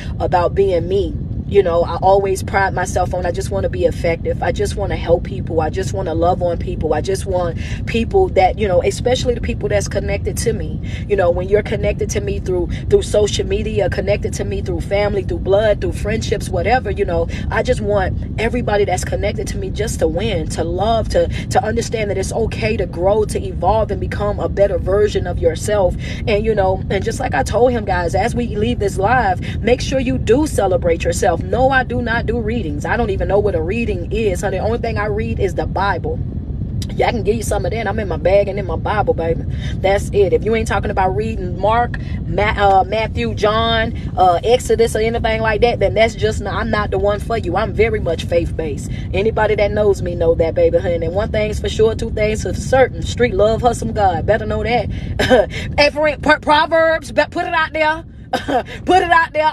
being me. I always pride myself on, I just want to be effective. I just want to help people. I just want to love on people. I just want people that, especially the people that's connected to me. When you're connected to me through social media, connected to me through family, through blood, through friendships, whatever, I just want everybody that's connected to me just to win, to love, to understand that it's okay to grow, to evolve, and become a better version of yourself. And just like I told him, guys, as we leave this live, make sure you do celebrate yourself. No, I do not do readings. I don't even know what a reading is, honey. The only thing I read is the Bible. Yeah, I can give you some of that. I'm in my bag and in my Bible, baby. That's it. If you ain't talking about reading Mark, Matthew, John, Exodus, or anything like that, then that's just not, I'm not the one for you. I'm very much faith-based. Anybody that knows me know that, baby, honey. And one thing's for sure, two things for certain. Street love her some God. Better know that. Proverbs, put it out there. Put it out there.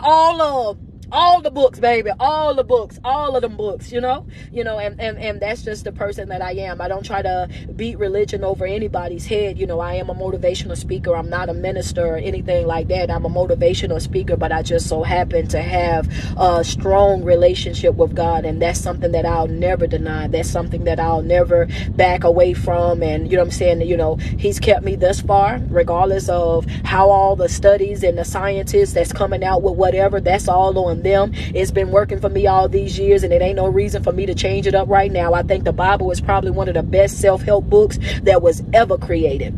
All the books, baby, all the books, all of them books, and that's just the person that I am. I don't try to beat religion over anybody's head. I am a motivational speaker. I'm not a minister or anything like that. I'm a motivational speaker, but I just so happen to have a strong relationship with God, and that's something that I'll never deny. That's something that I'll never back away from. And you know what I'm saying? He's kept me thus far, regardless of how all the studies and the scientists that's coming out with whatever, that's all on them. It's been working for me all these years, and it ain't no reason for me to change it up right now. I think the Bible is probably one of the best self-help books that was ever created.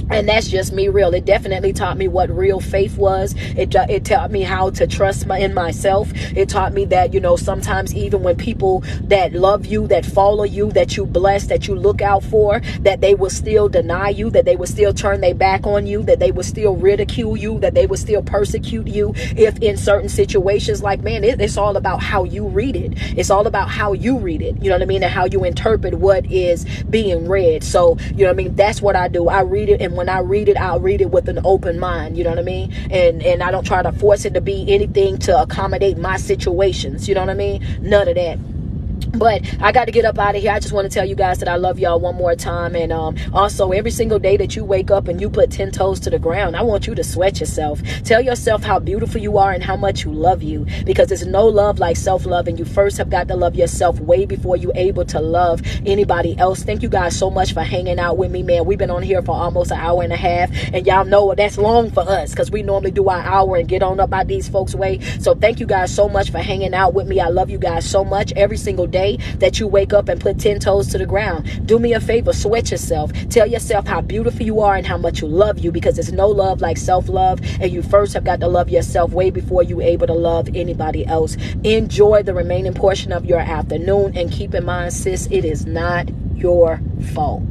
And that's just me real. It definitely taught me what real faith was. It taught me how to trust in myself. It taught me that, sometimes even when people that love you, that follow you, that you bless, that you look out for, that they will still deny you, that they will still turn their back on you, that they will still ridicule you, that they will still persecute you if in certain situations. Like, man, it's all about how you read it. It's all about how you read it. You know what I mean? And how you interpret what is being read. So, you know what I mean? That's what I do. I read it, and when I read it, I'll read it with an open mind. You know what I mean? And I don't try to force it to be anything to accommodate my situations. You know what I mean? None of that. But I got to get up out of here. I just want to tell you guys that I love y'all one more time. And also, every single day that you wake up and you put 10 toes to the ground, I want you to sweat yourself. Tell yourself how beautiful you are and how much you love you. Because there's no love like self-love. And you first have got to love yourself way before you're able to love anybody else. Thank you guys so much for hanging out with me, man. We've been on here for almost an hour and a half. And y'all know that's long for us, because we normally do our hour and get on up by these folks' way. So thank you guys so much for hanging out with me. I love you guys so much. Every single day that you wake up and put 10 toes to the ground, do me a favor, sweat yourself. Tell yourself how beautiful you are and how much you love you, because there's no love like self-love, and you first have got to love yourself way before you're able to love anybody else. Enjoy the remaining portion of your afternoon, and keep in mind, sis, it is not your fault.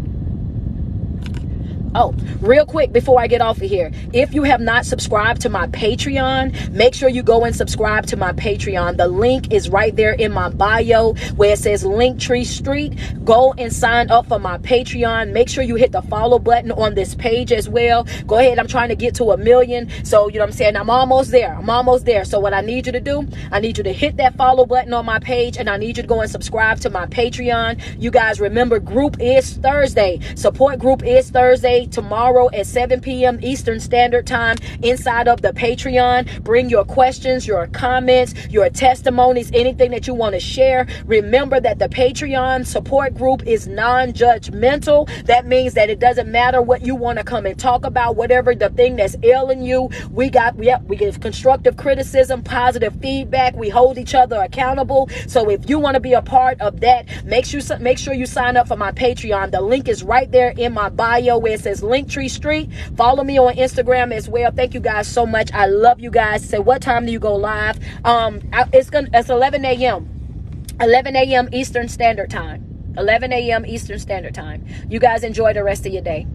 Oh, real quick before I get off of here, if you have not subscribed to my Patreon, make sure you go and subscribe to my Patreon. The link is right there in my bio where it says Linktree Street. Go and sign up for my Patreon. Make sure you hit the follow button on this page as well. Go ahead. I'm trying to get to 1 million. So, you know what I'm saying? I'm almost there. So what I need you to do, I need you to hit that follow button on my page, and I need you to go and subscribe to my Patreon. You guys remember, group is Thursday. Support group is Thursday. Tomorrow at 7 p.m. Eastern Standard Time inside of the Patreon. Bring your questions, your comments, your testimonies, anything that you want to share. Remember that the Patreon support group is non-judgmental. That means that it doesn't matter what you want to come and talk about, whatever the thing that's ailing you. We give constructive criticism, positive feedback. We hold each other accountable. So if you want to be a part of that, make sure you sign up for my Patreon. The link is right there in my bio where it says Linktree Street. Follow me on Instagram as well. Thank you guys so much. I love you guys. Say, what time do you go live? It's 11 a.m. 11 a.m. Eastern Standard Time. 11 a.m. Eastern Standard Time. You guys enjoy the rest of your day.